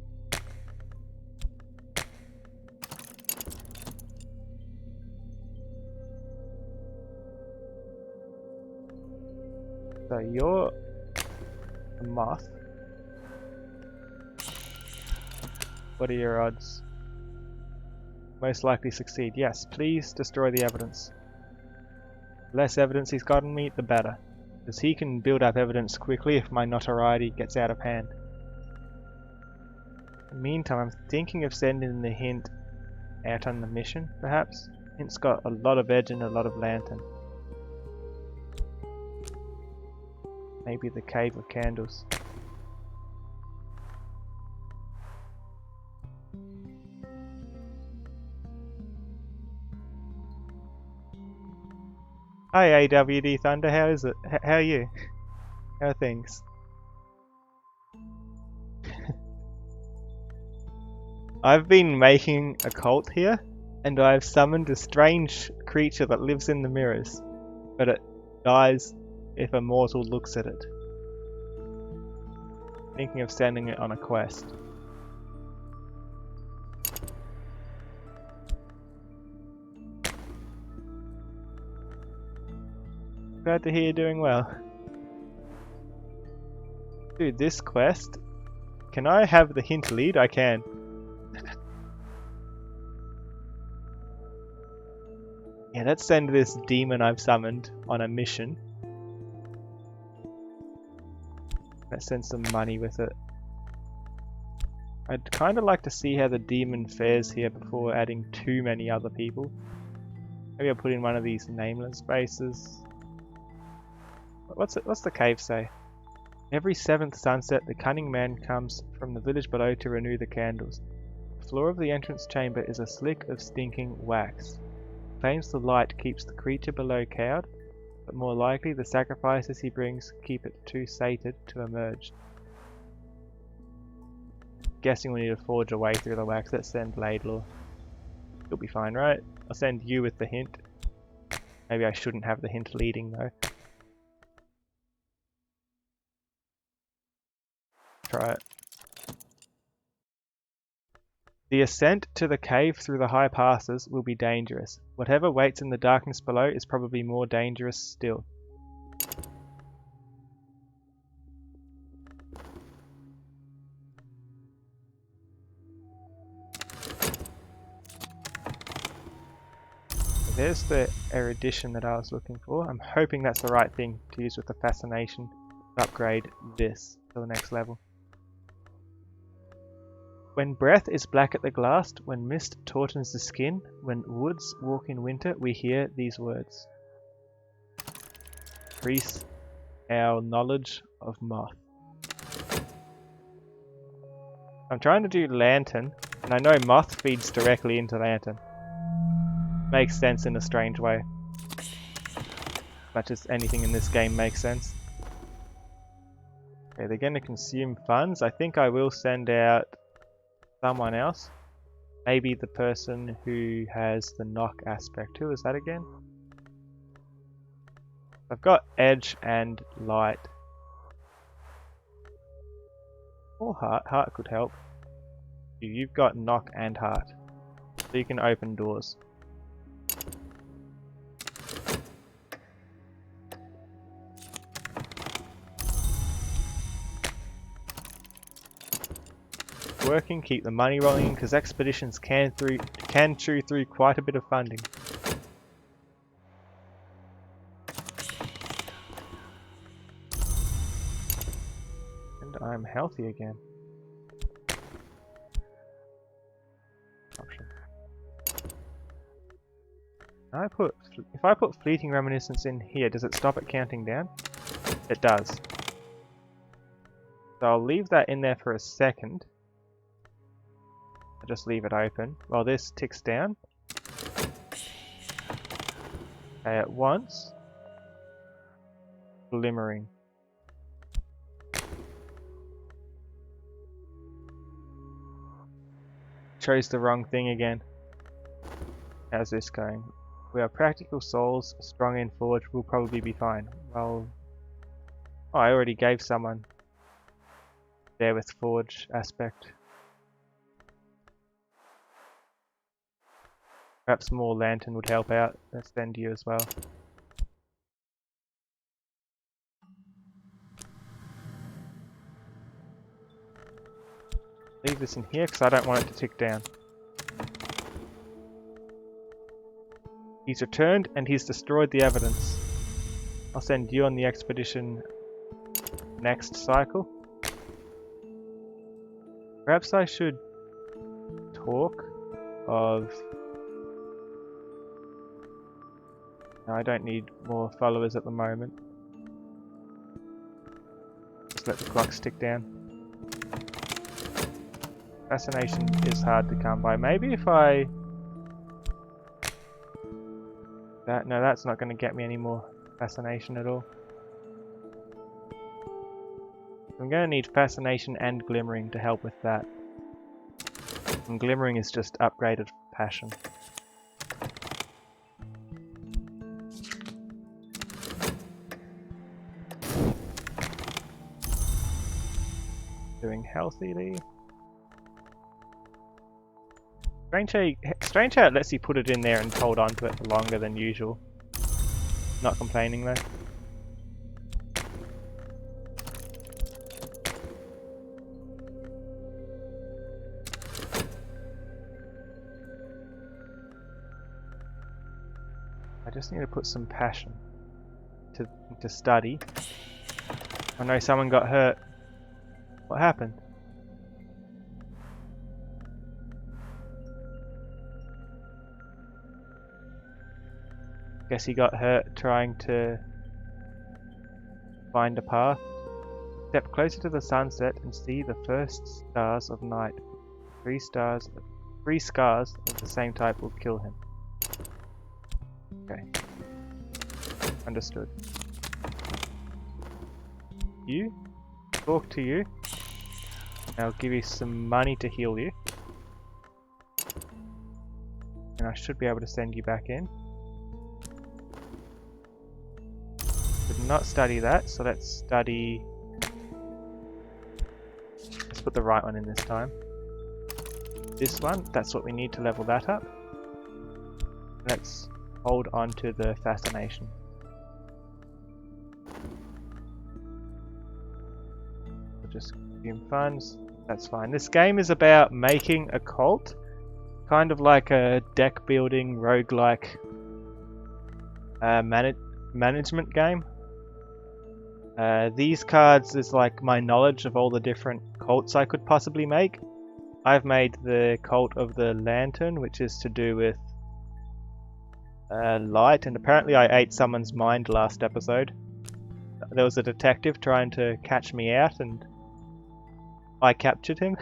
So you're a moth. What are your odds? Most likely succeed. Yes, please destroy the evidence. The less evidence he's gotten me, the better. Because he can build up evidence quickly if my notoriety gets out of hand. In the meantime, I'm thinking of sending the hint out on the mission, perhaps. Hint's got a lot of edge and a lot of lantern. Maybe the Cave of Candles. Hi AWD Thunder, how is it? How are you? How are things? I've been making a cult here, and I've summoned a strange creature that lives in the mirrors, but it dies if a mortal looks at it. Thinking of sending it on a quest. Glad to hear you're doing well. Dude, this quest, can I have the hint lead? I can. Yeah, let's send this demon I've summoned on a mission. Let's send some money with it. I'd kind of like to see how the demon fares here before adding too many other people. Maybe I'll put in one of these nameless bases. What's the cave say? Every 7th sunset, the cunning man comes from the village below to renew the candles. The floor of the entrance chamber is a slick of stinking wax. Claims the light keeps the creature below cowed, but more likely the sacrifices he brings keep it too sated to emerge. Guessing we need to forge a way through the wax. Let's send Laidlaw. You'll be fine, right? I'll send you with the hint. Maybe I shouldn't have the hint leading though. Try it. The ascent to the cave through the high passes will be dangerous. Whatever waits in the darkness below is probably more dangerous still. There's the erudition that I was looking for. I'm hoping that's the right thing to use with the fascination to upgrade this to the next level. When breath is black at the glass, when mist tautens the skin, when woods walk in winter, we hear these words. Increase our knowledge of moth. I'm trying to do lantern, and I know moth feeds directly into lantern. Makes sense in a strange way. Much as anything in this game makes sense. Okay, they're going to consume funds. I think I will send out someone else. Maybe the person who has the knock aspect. Who is that again? I've got edge and light. Or heart. Heart could help. You've got knock and heart. So you can open doors. Working, keep the money rolling because expeditions can chew through quite a bit of funding. And I'm healthy again. Option. If I put fleeting reminiscence in here, does it stop it counting down? It does. So I'll leave that in there for a second. I'll just leave it open while this ticks down. Okay, at once. Glimmering. Chose the wrong thing again. How's this going? We are practical souls, strong in forge, we'll probably be fine. Well, oh, I already gave someone there with forge aspect. Perhaps more lantern would help out. Let's send you as well. Leave this in here because I don't want it to tick down. He's returned and he's destroyed the evidence. I'll send you on the expedition next cycle. Perhaps I should talk of... No, I don't need more followers at the moment. Just let the clock tick down. Fascination is hard to come by. Maybe if I... No, that's not going to get me any more fascination at all. I'm going to need fascination and glimmering to help with that. And glimmering is just upgraded passion. Doing healthily. Strange how it lets you put it in there and hold on to it for longer than usual. Not complaining though. I just need to put some passion to study. I know someone got hurt. What happened? Guess he got hurt trying to find a path. Step closer to the sunset and see the first stars of night. Three scars of the same type will kill him. Okay. Understood. You? Talk to you. I'll give you some money to heal you. And I should be able to send you back in. Did not study that, so let's study... Let's put the right one in this time. This one, that's what we need to level that up. Let's hold on to the fascination. We'll just consume funds. That's fine. This game is about making a cult. Kind of like a deck building roguelike management game. These cards is like my knowledge of all the different cults I could possibly make. I've made the cult of the lantern, which is to do with light, and apparently I ate someone's mind last episode. There was a detective trying to catch me out and I captured him.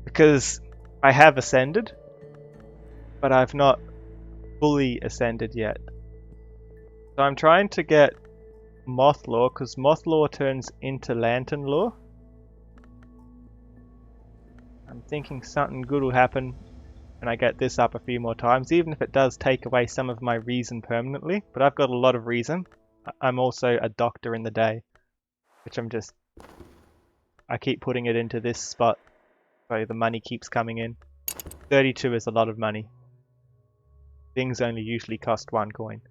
Because I have ascended, but I've not fully ascended yet. So I'm trying to get Moth Law, because Moth Law turns into Lantern Law. I'm thinking something good will happen when I get this up a few more times, even if it does take away some of my reason permanently. But I've got a lot of reason. I'm also a doctor in the day, which I keep putting it into this spot, so the money keeps coming in. 32 is a lot of money. Things only usually cost 1 coin.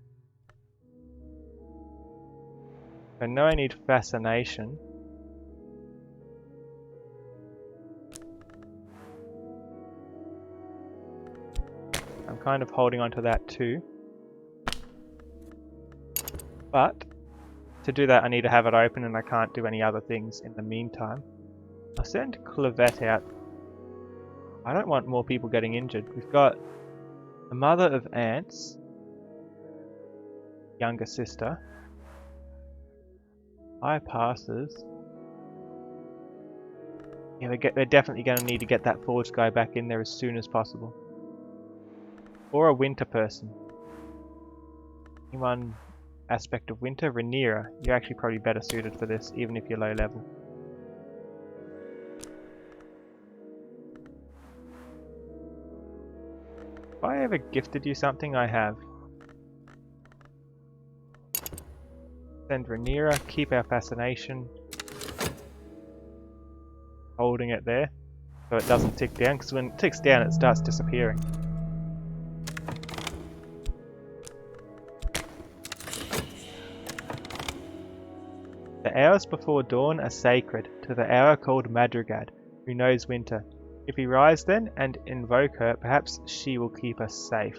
I know I need fascination. I'm kind of holding on to that too. But to do that I need to have it open, and I can't do any other things in the meantime. I'll send Clavette out. I don't want more people getting injured. We've got the mother of ants, younger sister, high passes. Yeah, they're definitely going to need to get that forge guy back in there as soon as possible. Or a winter person. Anyone aspect of winter? Rhaenyra, you're actually probably better suited for this, even if you're low level. If I ever gifted you something, I have. Send Rhaenyra, keep our fascination. Holding it there, so it doesn't tick down, because when it ticks down it starts disappearing. The hours before dawn are sacred to the hour called Madrigad, who knows winter. If we rise then and invoke her, perhaps she will keep us safe.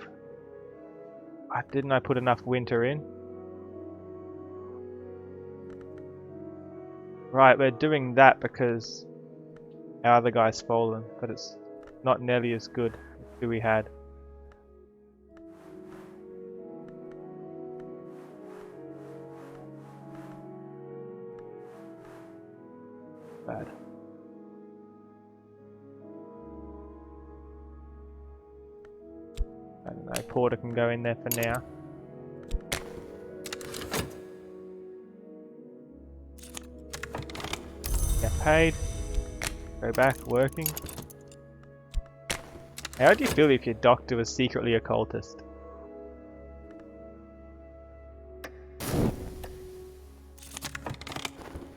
Didn't I put enough winter in? Right, we're doing that because our other guy's fallen, but it's not nearly as good as who we had. Bad. I don't know, Porter can go in there for now. Get paid. Go back working. How do you feel if your doctor was secretly a cultist?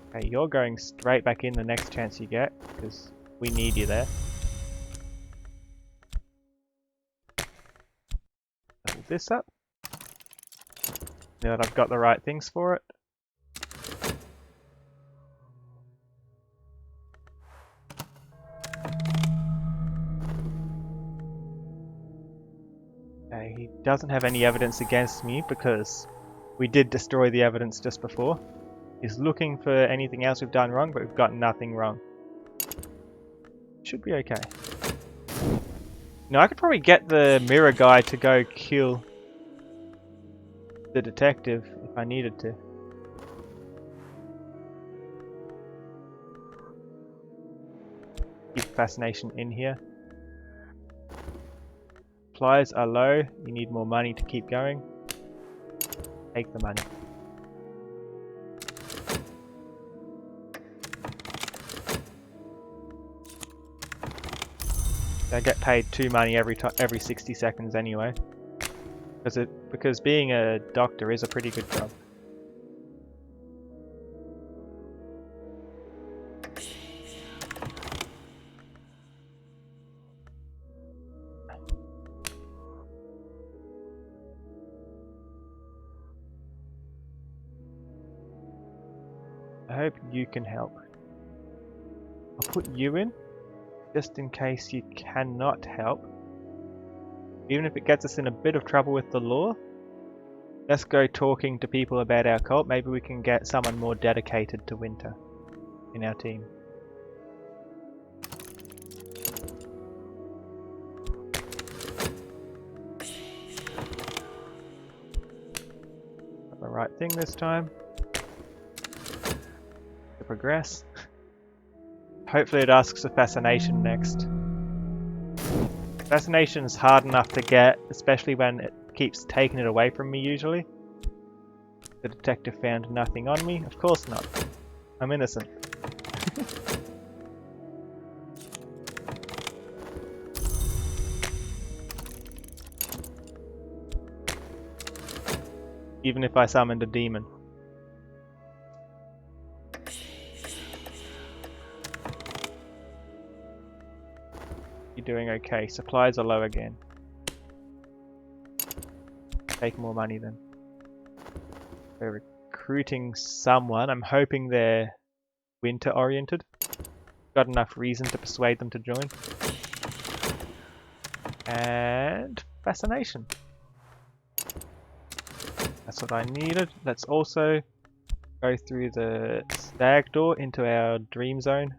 Okay, you're going straight back in the next chance you get, because we need you there. Level this up. Now that I've got the right things for it. Okay, he doesn't have any evidence against me because we did destroy the evidence just before. He's looking for anything else we've done wrong, but we've got nothing wrong. Should be okay. Now I could probably get the mirror guy to go kill the detective if I needed to. Keep fascination in here. Supplies are low, you need more money to keep going. Take the money. I get paid 2 money every 60 seconds anyway. Because being a doctor is a pretty good job. I hope you can help. I'll put you in, just in case you cannot help. Even if it gets us in a bit of trouble with the law, let's go talking to people about our cult. Maybe we can get someone more dedicated to Winter in our team. Got the right thing this time. To progress. Hopefully it asks for fascination next. Fascination is hard enough to get, especially when it keeps taking it away from me usually. The detective found nothing on me. Of course not. I'm innocent. Even if I summoned a demon. You're doing okay. Supplies are low again. Take more money then. They're recruiting someone. I'm hoping they're winter oriented. Got enough reason to persuade them to join. And fascination. That's what I needed. Let's also go through the stag door into our dream zone.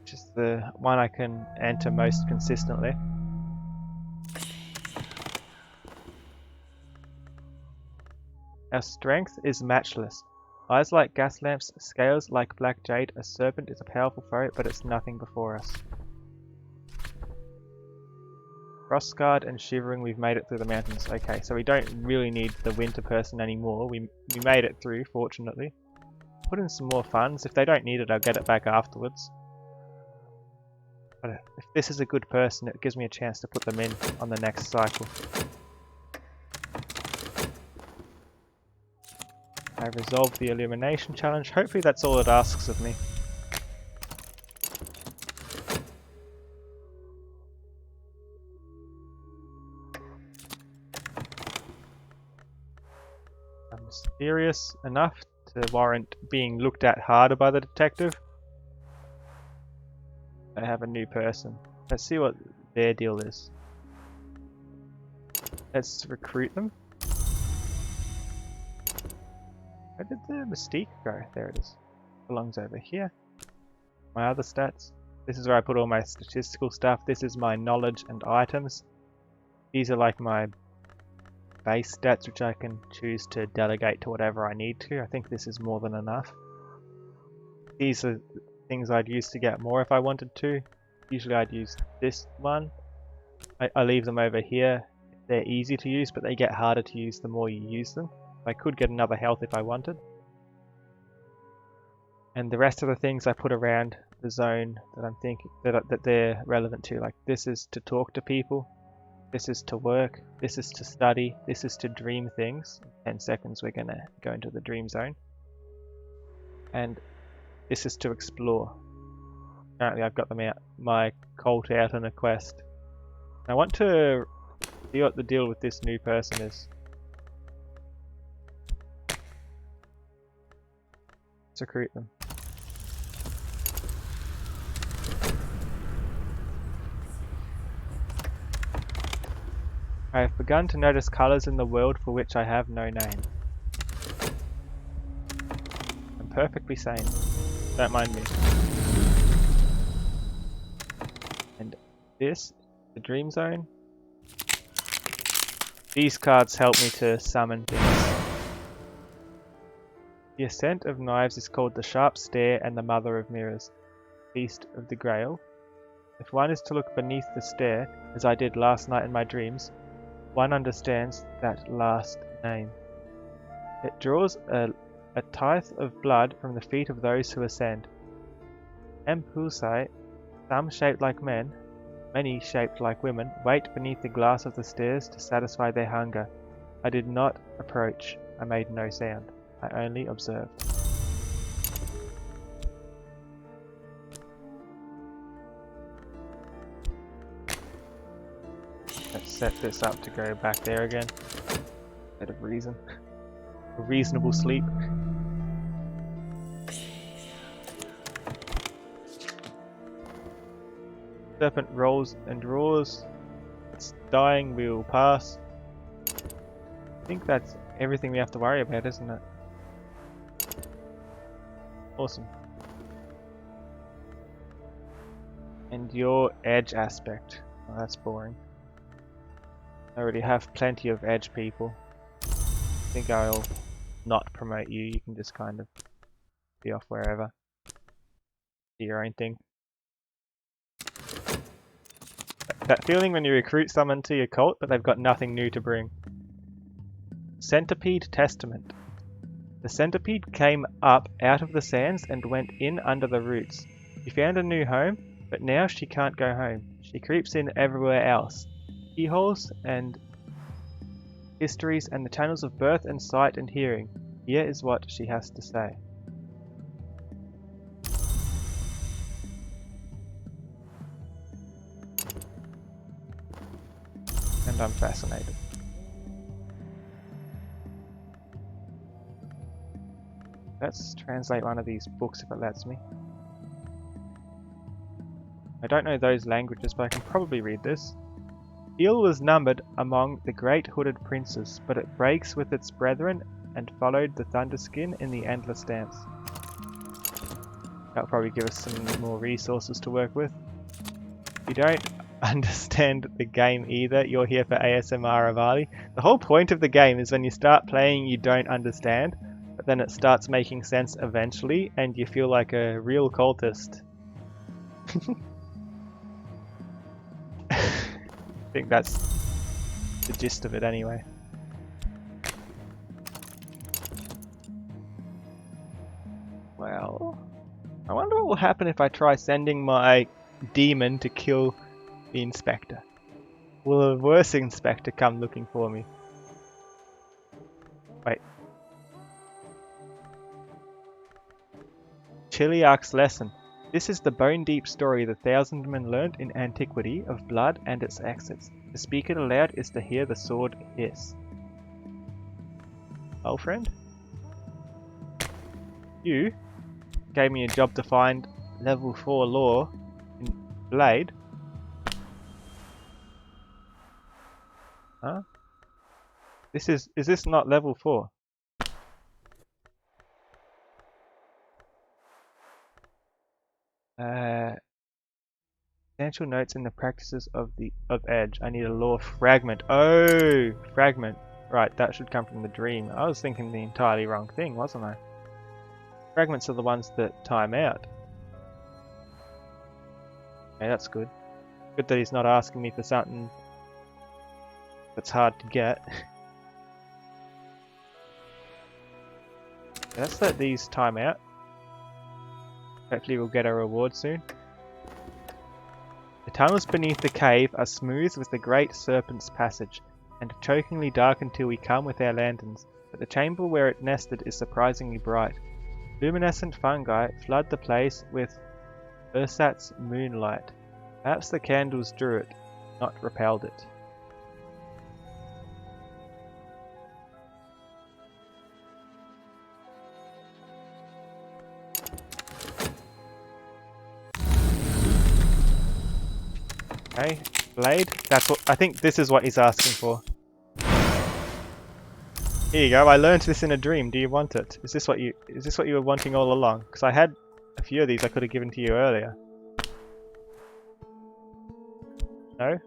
Which is the one I can enter most consistently. Our strength is matchless. Eyes like gas lamps, scales like black jade, a serpent is a powerful foe, but it's nothing before us. Frost-scarred and shivering, we've made it through the mountains. Okay, so we don't really need the winter person anymore. We made it through, fortunately. Put in some more funds. If they don't need it, I'll get it back afterwards. But if this is a good person, it gives me a chance to put them in on the next cycle. I resolved the illumination challenge. Hopefully that's all it asks of me. I'm mysterious enough to warrant being looked at harder by the detective. I have a new person. Let's see what their deal is. Let's recruit them. Where did the mystique go? There it is. Belongs over here. My other stats. This is where I put all my statistical stuff. This is my knowledge and items. These are like my base stats, which I can choose to delegate to whatever I need to. I think this is more than enough. These are things I'd use to get more if I wanted to. Usually I'd use this one. I leave them over here. They're easy to use, but they get harder to use the more you use them. I could get another health if I wanted. And the rest of the things I put around the zone that I'm thinking that they're relevant to. Like this is to talk to people. This is to work. This is to study. This is to dream things. In 10 seconds we're going to go into the dream zone. And this is to explore. Apparently I've got them out, my cult out on a quest. I want to see what the deal with this new person is. Let's recruit them. I have begun to notice colours in the world for which I have no name. I'm perfectly sane. Don't mind me. And this, the Dream Zone. These cards help me to summon things. The Ascent of Knives is called the Sharp Stare and the Mother of Mirrors. Feast of the Grail. If one is to look beneath the stare, as I did last night in my dreams, one understands that last name. It draws a tithe of blood from the feet of those who ascend. Empulsi, some shaped like men, many shaped like women, wait beneath the glass of the stairs to satisfy their hunger. I did not approach. I made no sound. I only observed. Let's set this up to go back there again. Bit of reason. A reasonable sleep. Serpent rolls and roars. It's dying, we will pass. I think that's everything we have to worry about, isn't it? Awesome. And your edge aspect. Oh, that's boring. I already have plenty of edge people. I think I'll not promote you. You can just kind of be off wherever. Do your own thing. That feeling when you recruit someone to your cult, but they've got nothing new to bring. Centipede Testament. The centipede came up out of the sands and went in under the roots. She found a new home, but now she can't go home. She creeps in everywhere else. Keyholes and histories and the channels of birth and sight and hearing. Here is what she has to say. And I'm fascinated. Let's translate one of these books if it lets me. I don't know those languages, but I can probably read this. Eel was numbered among the great hooded princes, but it breaks with its brethren and followed the Thunderskin in the endless dance. That'll probably give us some more resources to work with. You don't understand the game either, you're here for ASMR Avali. The whole point of the game is when you start playing you don't understand, but then it starts making sense eventually and you feel like a real cultist. I think that's the gist of it anyway. Well, I wonder what will happen if I try sending my demon to kill the inspector. Will a worse inspector come looking for me? Wait. Chiliarch's lesson. This is the bone-deep story the thousand men learnt in antiquity of blood and its exits. To speak it aloud is to hear the sword hiss. Oh, friend? You gave me a job to find level 4 lore in Blade. Huh? Is this not level 4? Essential notes in the practices of Edge. I need a lore fragment. Oh, fragment. Right, that should come from the dream. I was thinking the entirely wrong thing, wasn't I? Fragments are the ones that time out. Okay, that's good. Good that he's not asking me for something that's hard to get. Let's let these time out. Hopefully we'll get a reward soon. The tunnels beneath the cave are smooth with the great serpent's passage, and chokingly dark until we come with our lanterns, but the chamber where it nested is surprisingly bright. Luminescent fungi flood the place with Ursat's moonlight. Perhaps the candles drew it, not repelled it. Okay, Blade? That's what I think this is what he's asking for. Here you go, I learned this in a dream. Do you want it? Is this what you were wanting all along? Because I had a few of these I could have given to you earlier. No?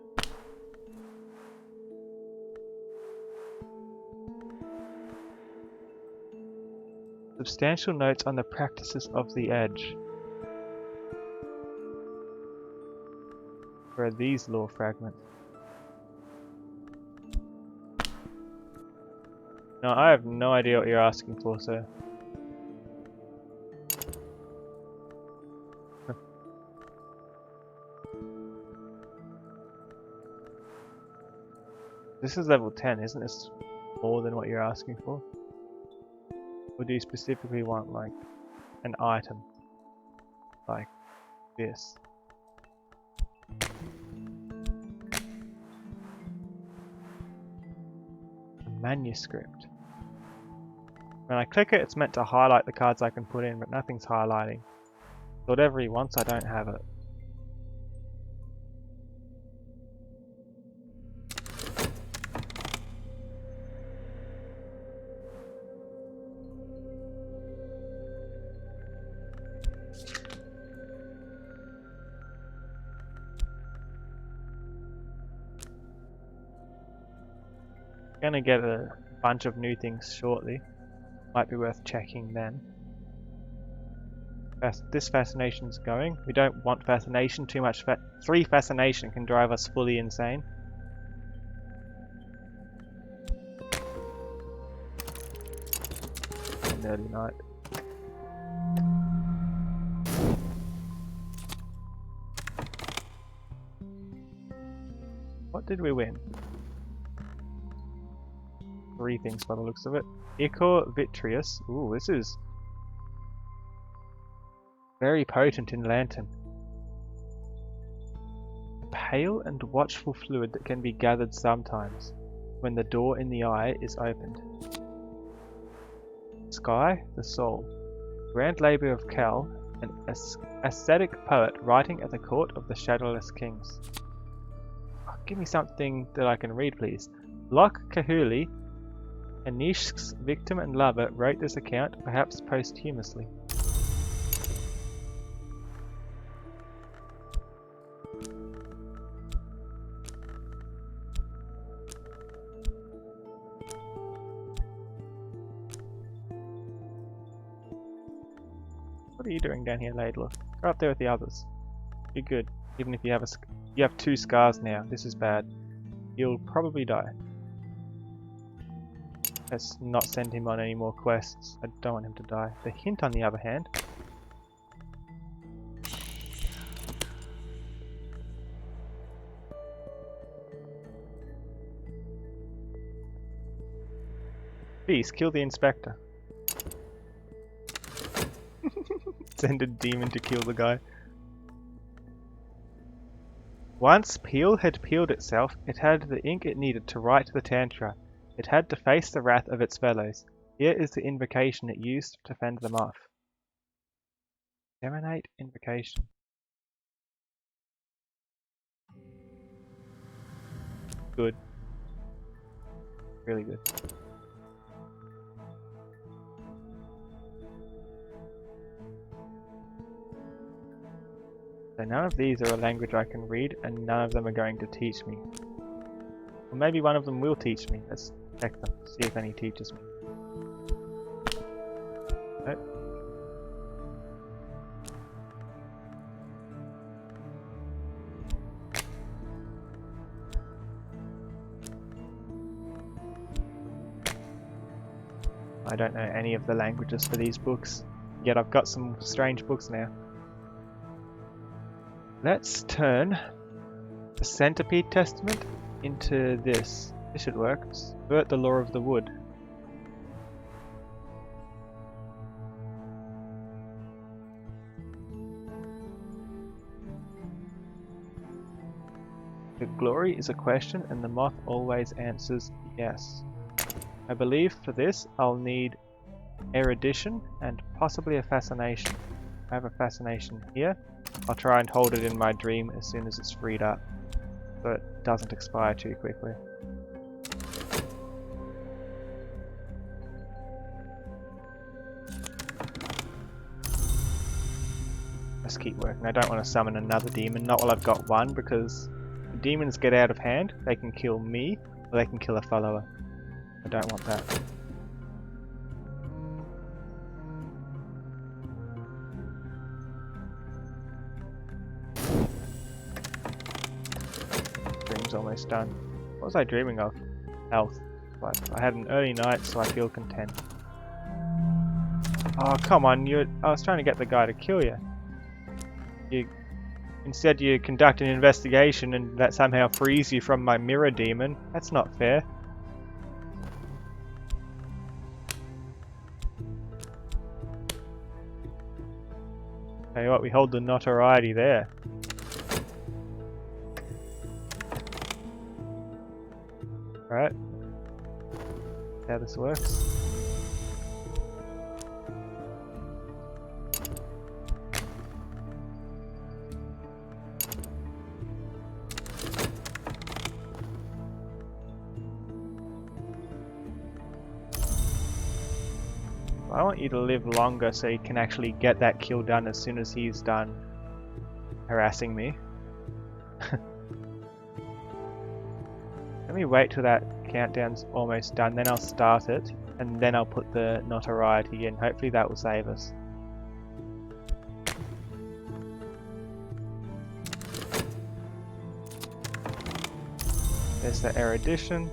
Substantial notes on the practices of the edge. Where are these lore fragments? No, I have no idea what you're asking for, sir. This is level 10, isn't this more than what you're asking for? Or do you specifically want, like, an item? Like this? A manuscript. When I click it, it's meant to highlight the cards I can put in, but nothing's highlighting. So whatever he wants, I don't have it. Gonna get a bunch of new things shortly. Might be worth checking then. This fascination's going. We don't want fascination too much. 3 fascination can drive us fully insane. Early night. What did we win? 3 things by the looks of it. Ichor Vitreous. Ooh, this is very potent in Lantern. Pale and watchful fluid that can be gathered sometimes when the door in the eye is opened. Sky, the Soul. Grand Labour of Cal, an ascetic poet writing at the court of the Shadowless Kings. Oh, give me something that I can read, please. Locke Kahuli, Anish's victim and lover, wrote this account, perhaps posthumously. What are you doing down here, Laidlaw? Go up there with the others. You're good, even if you have 2 scars now. This is bad. You'll probably die. Let's not send him on any more quests. I don't want him to die. The hint, on the other hand. Please, kill the inspector. Send a demon to kill the guy. Once Peel had peeled itself, it had the ink it needed to write the Tantra. It had to face the wrath of its fellows. Here is the invocation it used to fend them off. Emanate invocation. Good. Really good. So none of these are a language I can read, and none of them are going to teach me. Or maybe one of them will teach me. Let's check them, see if any teaches me. Nope. I don't know any of the languages for these books, yet I've got some strange books now. Let's turn the Centipede Testament into this. This should work. Subvert the law of the wood. The glory is a question and the moth always answers yes. I believe for this I'll need erudition and possibly a fascination. I have a fascination here. I'll try and hold it in my dream as soon as it's freed up. so it doesn't expire too quickly. Let's keep working. I don't want to summon another demon, not while I've got one, because if demons get out of hand, they can kill me, or they can kill a follower. I don't want that. Dream's almost done. What was I dreaming of? Health. But I had an early night, so I feel content. Oh, come on, I was trying to get the guy to kill you. Instead you conduct an investigation and that somehow frees you from my mirror demon. That's not fair. Tell you what, we hold the notoriety there. Right. How this works. I want you to live longer so you can actually get that kill done as soon as he's done harassing me. Let me wait till that countdown's almost done, then I'll start it, and then I'll put the notoriety in. Hopefully that will save us. There's the erudition.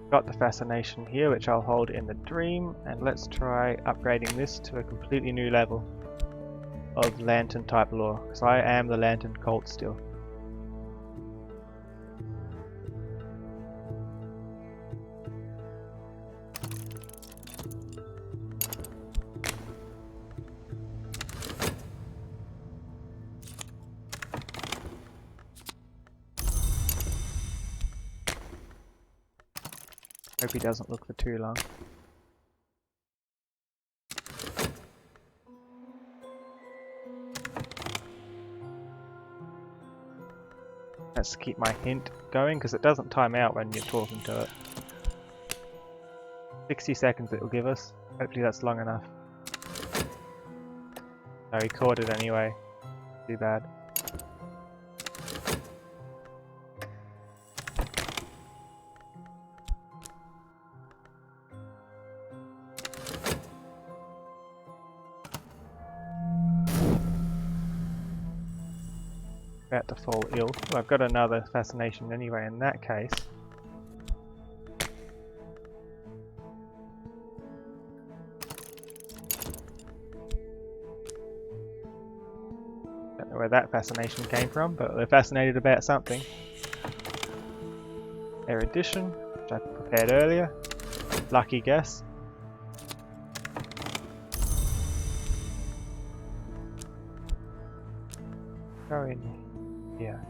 Got the fascination here, which I'll hold in the dream, and let's try upgrading this to a completely new level of lantern type lore, because I am the lantern cult still. Hope he doesn't look for too long. Let's keep my hint going because it doesn't time out when you're talking to it. 60 seconds it will give us. Hopefully that's long enough. No, he caught it anyway. Too bad. About to fall ill. Well, I've got another fascination anyway in that case. Don't know where that fascination came from, but they're fascinated about something. Erudition, which I prepared earlier. Lucky guess. Go in here.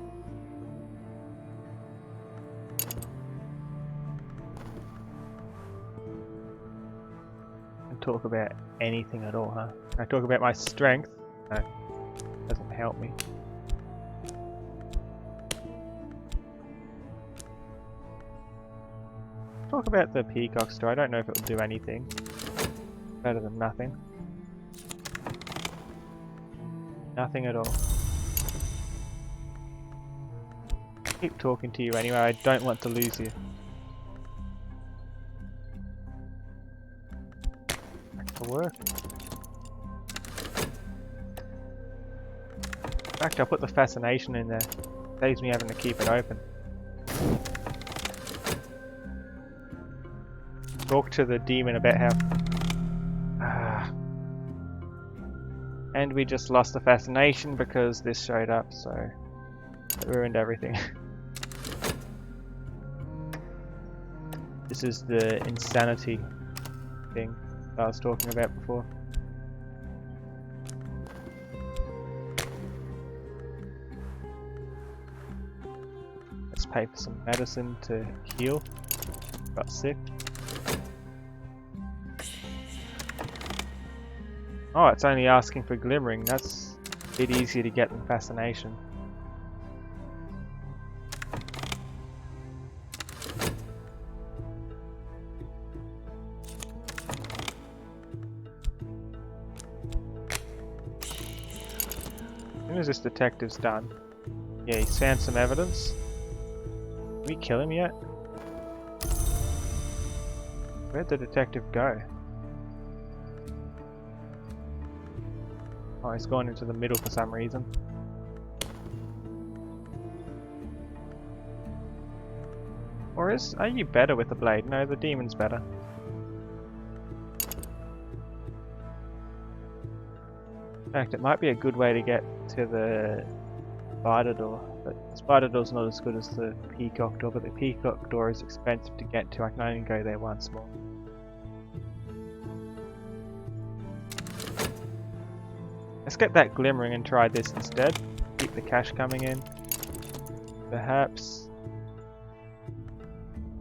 And talk about anything at all, huh? Can I talk about my strength? No, doesn't help me. Talk about the peacock store. I don't know if it'll do anything. Better than nothing. Nothing at all. Keep talking to you anyway, I don't want to lose you. Back to work. In fact, I'll put the fascination in there. Saves me having to keep it open. Talk to the demon about how... And we just lost the fascination because this showed up, so... It ruined everything. This is the insanity thing that I was talking about before. Let's pay for some medicine to heal. Got sick. Oh, it's only asking for glimmering. That's a bit easier to get than fascination. soon as this detective's done. Yeah, he's found some evidence. Did we kill him yet? Where'd the detective go? Oh, he's gone into the middle for some reason. Or are you better with the blade? No, the demon's better. In fact, it might be a good way to get to the spider door, but the spider door's not as good as the peacock door, but the peacock door is expensive to get to. I can only go there once more. Let's get that glimmering and try this instead. Keep the cash coming in. Perhaps...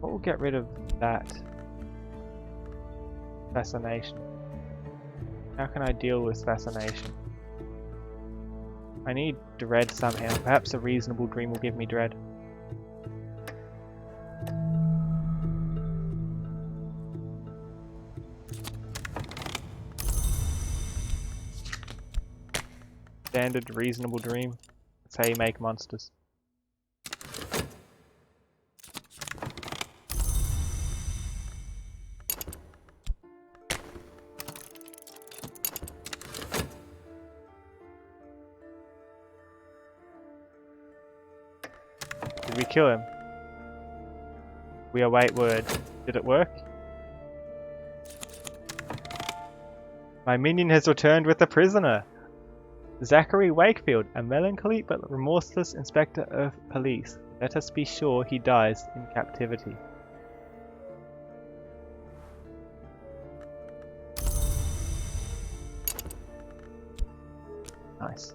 what will get rid of that? Fascination. How can I deal with fascination? I need dread somehow. Perhaps a reasonable dream will give me dread. Standard reasonable dream. That's how you make monsters. Did we kill him? We await word. Did it work? My minion has returned with the prisoner! Zachary Wakefield, a melancholy but remorseless inspector of police. Let us be sure he dies in captivity. Nice.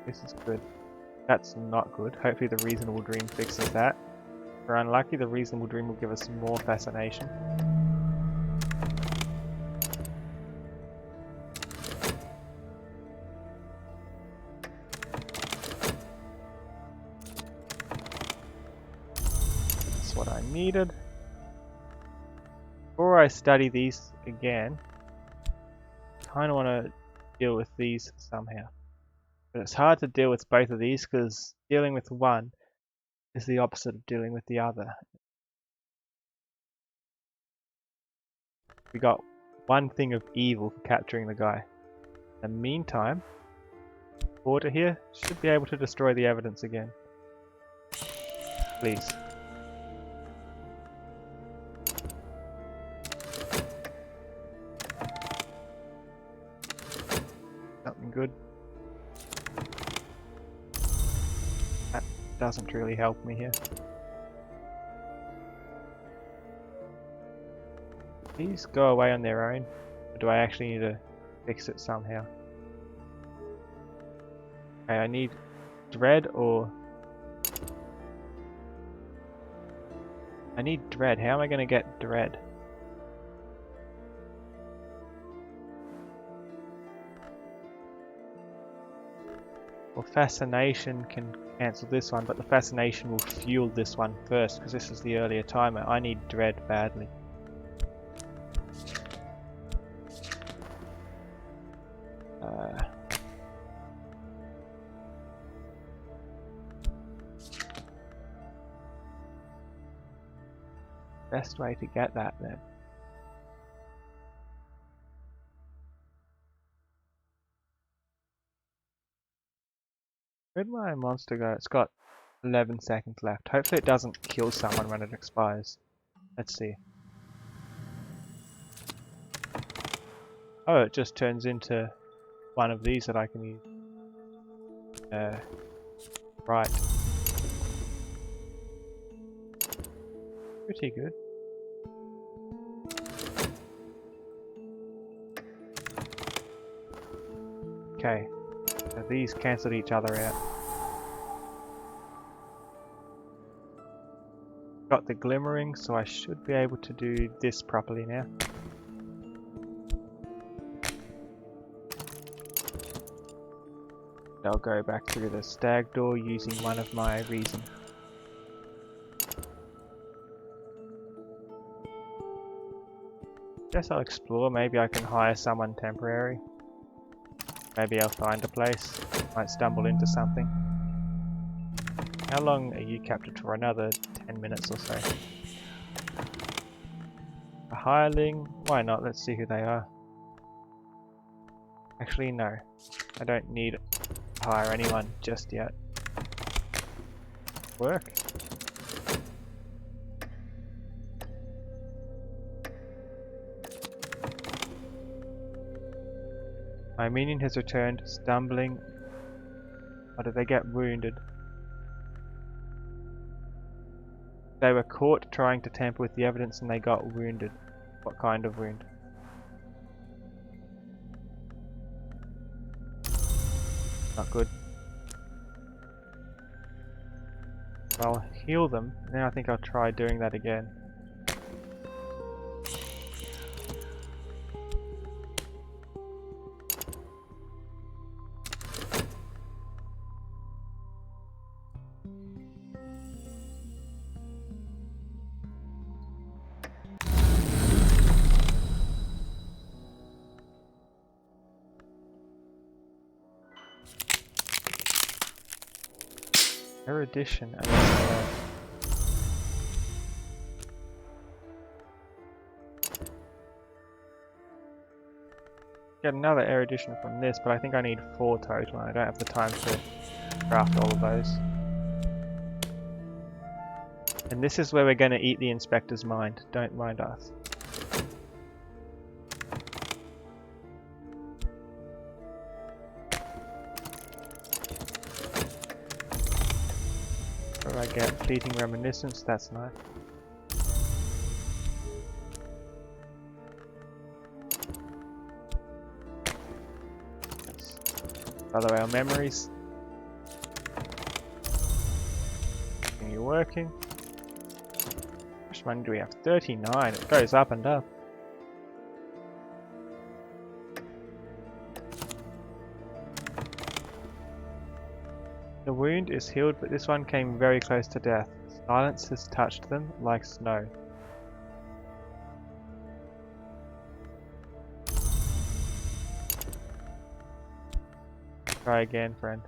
This is good. That's not good. Hopefully the reasonable dream fixes that. If we're unlucky, the reasonable dream will give us more fascination. That's what I needed. Before I study these again, I kind of want to deal with these somehow. But it's hard to deal with both of these because dealing with one is the opposite of dealing with the other. We got one thing of evil for capturing the guy. In the meantime, Porter here should be able to destroy the evidence again. Please. Something good. That doesn't really help me here. These go away on their own, or do I actually need to fix it somehow? Okay, I need dread or... I need dread. How am I going to get dread? Well, fascination can cancel this one, but the fascination will fuel this one first because this is the earlier timer. I need dread badly. Best way to get that then. Where'd my monster go? It's got 11 seconds left. Hopefully it doesn't kill someone when it expires. Let's see. Oh, it just turns into one of these that I can use. Right. Pretty good. Okay, so these cancelled each other out. Got the glimmering, so I should be able to do this properly now. I'll go back through the stag door using one of my reason. Guess I'll explore. Maybe I can hire someone temporary. Maybe I'll find a place. Might stumble into something. How long are you captured for? Another 10 minutes or so. A hireling? Why not? Let's see who they are. Actually, no. I don't need to hire anyone just yet. Work? My minion has returned, stumbling. Or did they get wounded? They were caught trying to tamper with the evidence and they got wounded. What kind of wound? Not good. I'll heal them, then I think I'll try doing that again. Erudition. Get another erudition from this, but I think I need 4 total and I don't have the time to craft all of those. And this is where we're going to eat the inspector's mind. Don't mind us. I get fleeting reminiscence, that's nice. Let's follow our memories. Continue working. How much money do we have? 39. It goes up and up. The wound is healed, but this one came very close to death. Silence has touched them like snow. Try again, friend.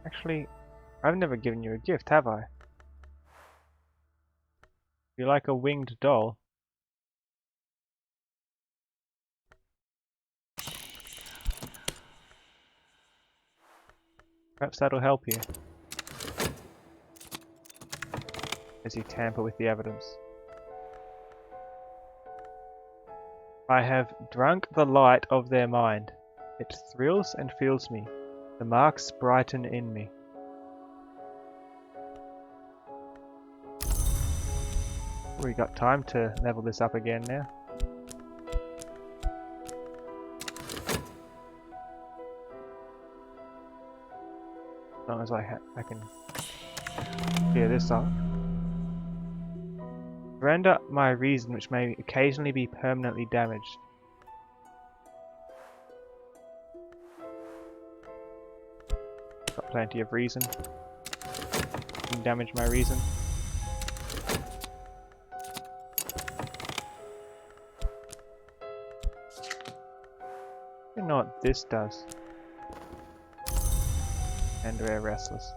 Actually, I've never given you a gift, have I? You like a winged doll? Perhaps that'll help you. As you tamper with the evidence. I have drunk the light of their mind. It thrills and fills me. The marks brighten in me. We got time to level this up again now. As long as I can clear this off. Surrender my reason, which may occasionally be permanently damaged. Got plenty of reason. Can damage my reason. You know what this does. And we're restless.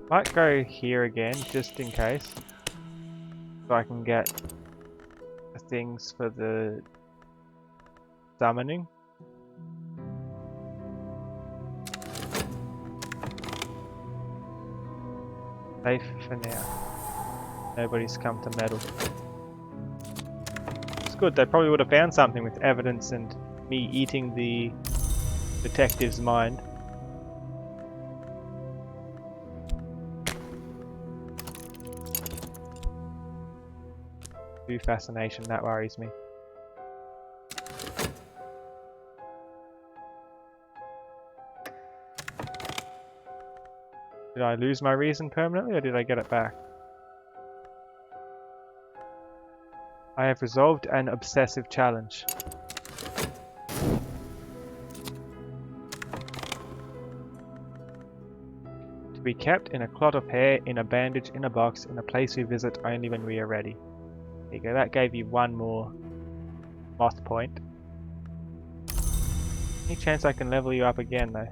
Might go here again, just in case. So I can get the things for the summoning. Safe for now. Nobody's come to meddle. It's good, they probably would have found something with evidence and me eating the detective's mind. Too fascination, that worries me. Did I lose my reason permanently or did I get it back? I have resolved an obsessive challenge. Be kept in a clot of hair, in a bandage, in a box, in a place we visit only when we are ready. There you go, that gave you one more moth point. Any chance I can level you up again though?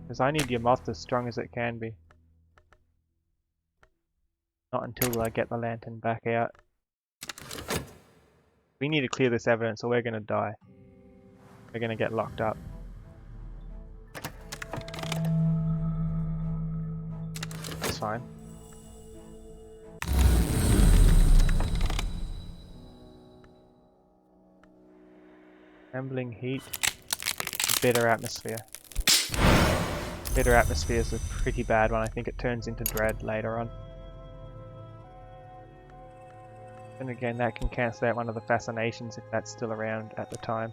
Because I need your moth as strong as it can be. Not until I get the lantern back out. We need to clear this evidence or we're gonna die. We're gonna get locked up. That's fine. Trembling heat. Bitter atmosphere. Bitter atmosphere is a pretty bad one. I think it turns into dread later on. And again, that can cancel out one of the fascinations if that's still around at the time.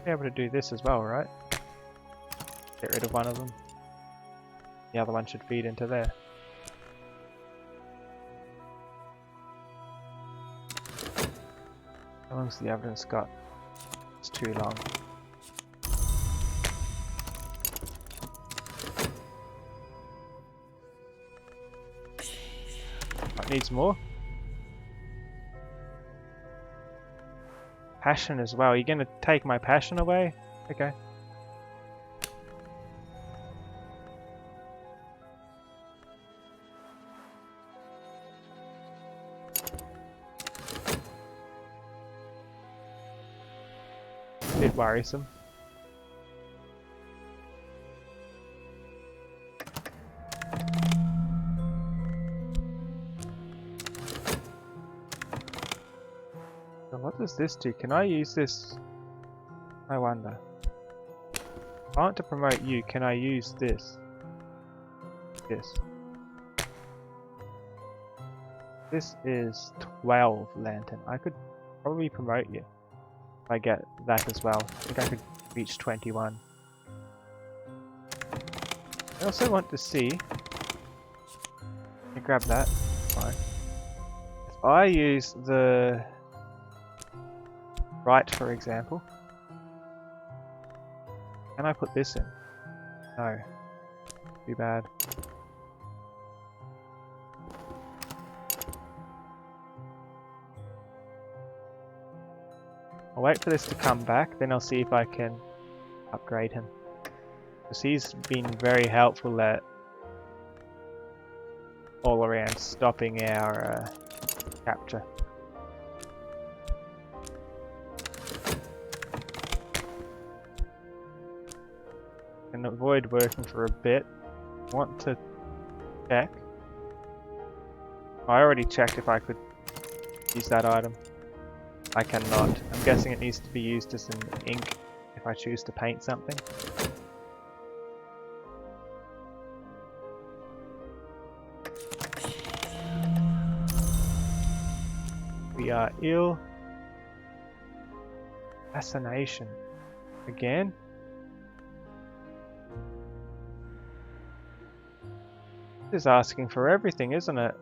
Be able to do this as well, right? Get rid of one of them. The other one should feed into there. How long's the evidence got? It's too long. It needs more. Passion as well. You're gonna take my passion away? Okay. Bit worrisome. So what does this do? Can I use this? I wonder. If I want to promote you, can I use this? This. This is 12 lantern. I could probably promote you. If I get that as well. I think I could reach 21. I also want to see. Let me grab that. Fine. If I use the right, for example, can I put this in? No. Too bad. I'll wait for this to come back, then I'll see if I can upgrade him. Because he's been very helpful at all around stopping our capture. Can avoid working for a bit. Want to check. I already checked if I could use that item. I cannot. I'm guessing it needs to be used as an ink if I choose to paint something. We are ill. Fascination. Again? This is asking for everything, isn't it?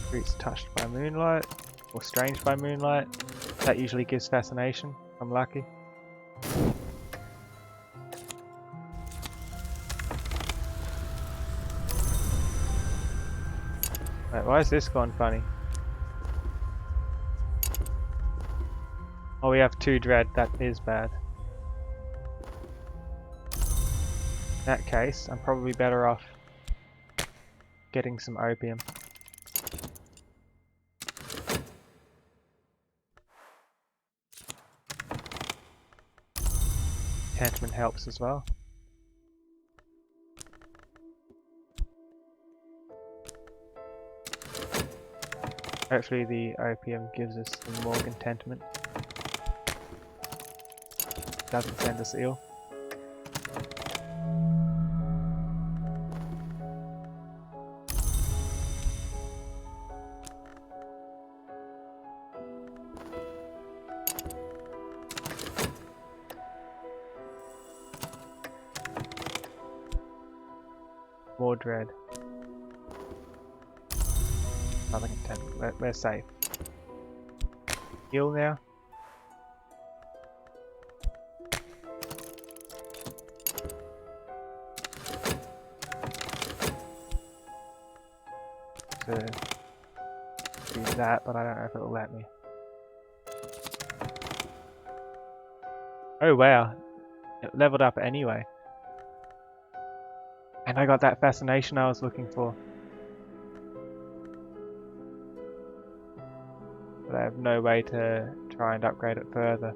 Fruits touched by moonlight, or strange by moonlight. That usually gives fascination, if I'm lucky. Wait, why is this gone funny? Oh, we have 2 dread, that is bad. In that case, I'm probably better off getting some opium. Enchantment helps as well. Hopefully the opium gives us some more contentment. Doesn't send us ill. more dread. Nothing contentment. We're safe. Heal now. To do that, but I don't know if it'll let me. Oh wow, it leveled up anyway. And I got that fascination I was looking for. But I have no way to try and upgrade it further.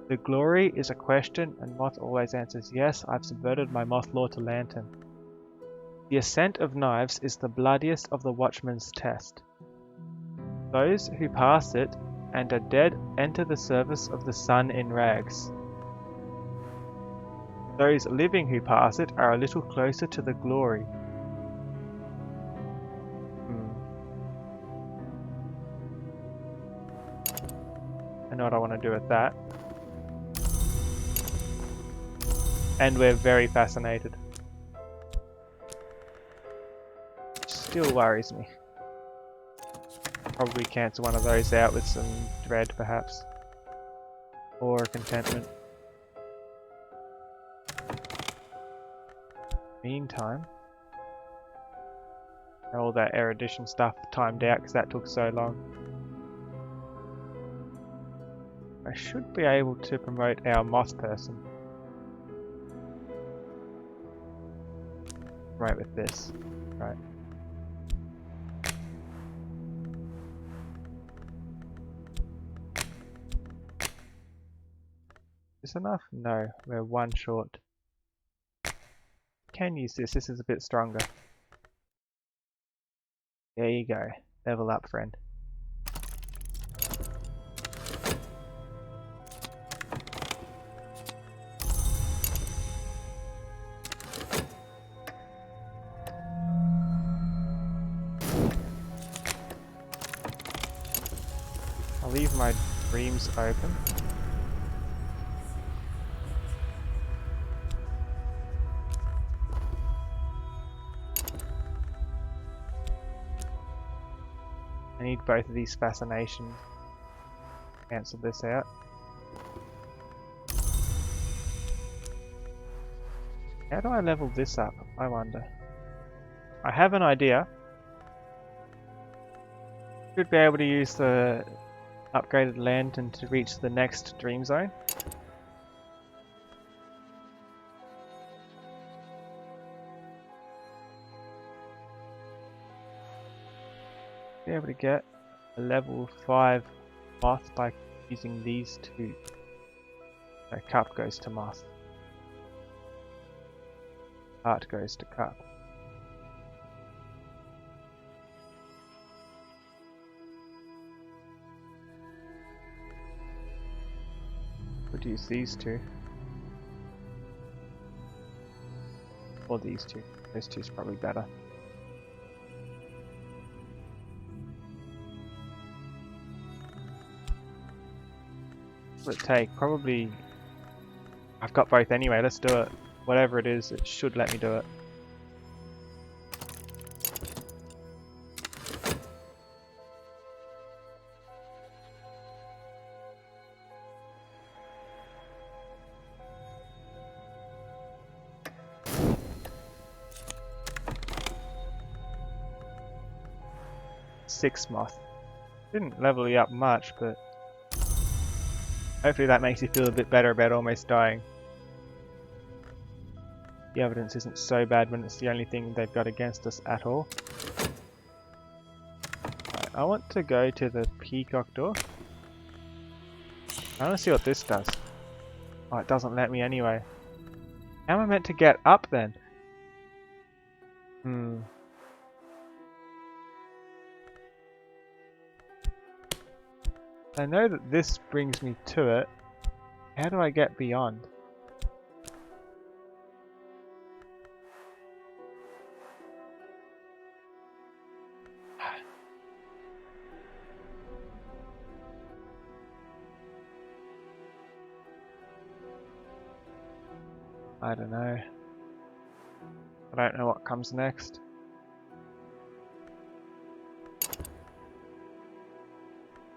The glory is a question, and Moth always answers yes, I've subverted my Moth law to lantern. The ascent of knives is the bloodiest of the watchman's test. Those who pass it and are dead enter the service of the sun in rags. Those living who pass it are a little closer to the glory. I know what I want to do with that. And we're very fascinated. Still worries me. Probably cancel one of those out with some dread perhaps. Or contentment. Meantime, all that erudition stuff timed out because that took so long. I should be able to promote our moth person. Right with this. Right. Is this enough? No, we're one short. Can use this, this is a bit stronger. There you go. Level up, friend. I'll leave my dreams open. I need both of these fascinations. Cancel this out. How do I level this up, I wonder? I have an idea. Should be able to use the upgraded lantern to reach the next dream zone. Be able to get a level 5 moth by using these two. So cup goes to moth. Heart goes to cup. Would use these two. Or these two. Those two is probably better. What will it take? Probably... I've got both anyway, let's do it. Whatever it is, it should let me do it. Six moth. Didn't level you up much, but hopefully that makes you feel a bit better about almost dying. The evidence isn't so bad when it's the only thing they've got against us at all. Right, I want to go to the peacock door. I want to see what this does. Oh, it doesn't let me anyway. How am I meant to get up then? I know that this brings me to it. How do I get beyond? I don't know. I don't know what comes next.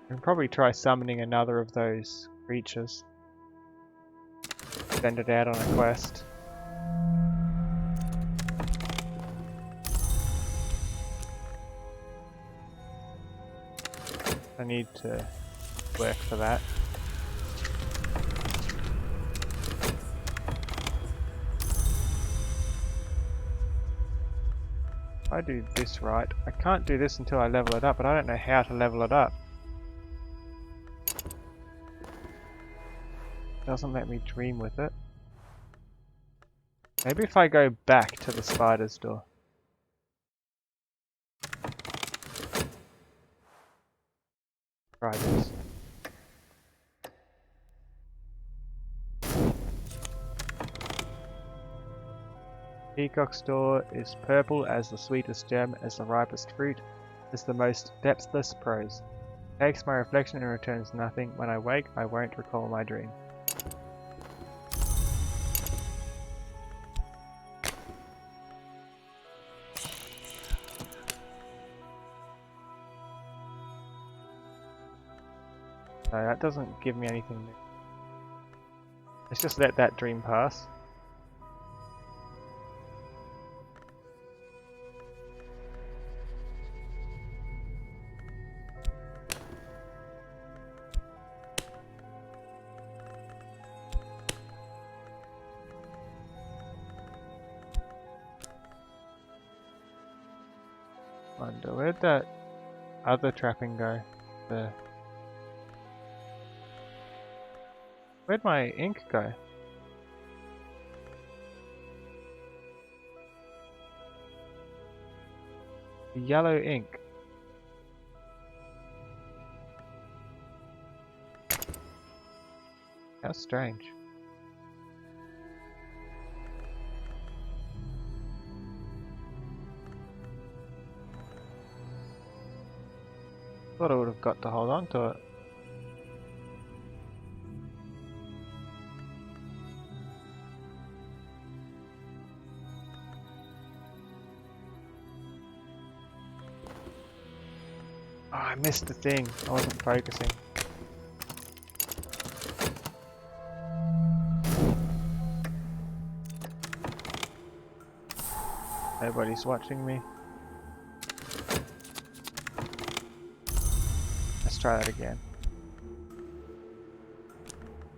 I can probably try summoning another of those creatures. Send it out on a quest. I need to work for that. If I do this right, I can't do this until I level it up, but I don't know how to level it up. Doesn't let me dream with it. Maybe if I go back to the spider's door. Try this. Peacock's door is purple as the sweetest gem, as the ripest fruit, as the most depthless prose. Takes my reflection and returns nothing. When I wake, I won't recall my dream. No, that doesn't give me anything new. Let's just let that dream pass. Wonder where'd that other trapping go? Where'd my ink go? The yellow ink. How strange. Thought I would have got to hold on to it. Oh, I missed the thing. I wasn't focusing. Nobody's watching me. Let's try that again.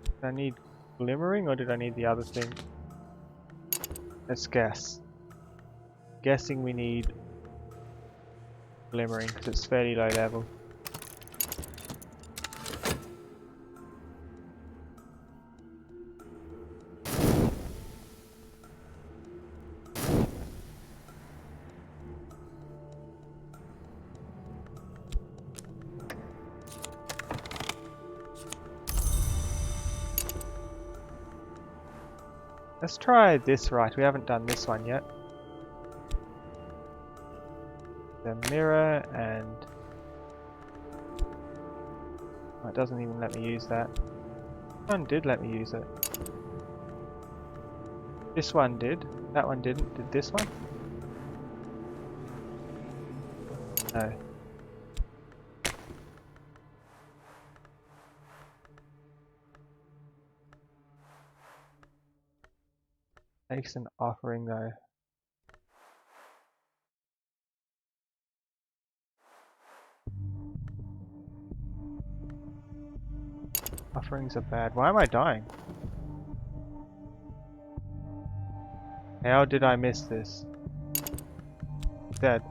Did I need glimmering or did I need the other thing? Let's guess. Guessing we need glimmering because it's fairly low level. Let's try this right, we haven't done this one yet. The mirror and... oh, it doesn't even let me use that. This one did let me use it. This one did. That one didn't. Did this one? No. Takes an offering though. Offerings are bad. Why am I dying? How did I miss this? Dead.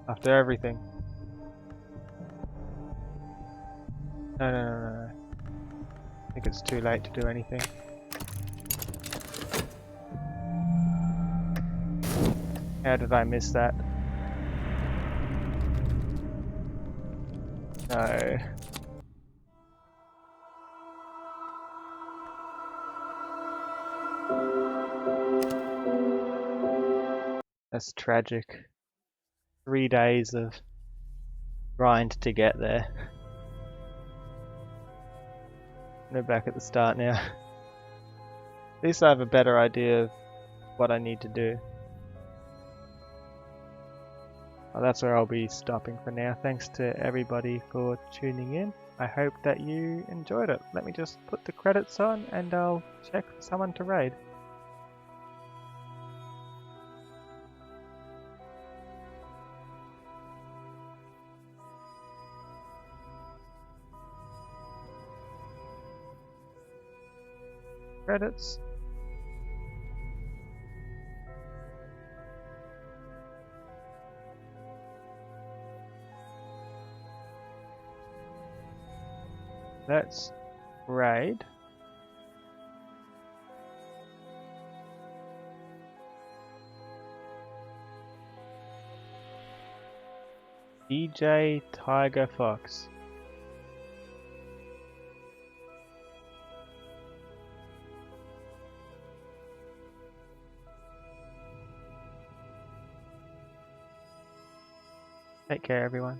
After everything. No. I think it's too late to do anything. How did I miss that? No. That's tragic. 3 days of grind to get there. We're back at the start now. At least I have a better idea of what I need to do. Well, that's where I'll be stopping for now. Thanks to everybody for tuning in. I hope that you enjoyed it. Let me just put the credits on and I'll check for someone to raid. Credits. Let's raid. DJ Tiger Fox. Take care, everyone.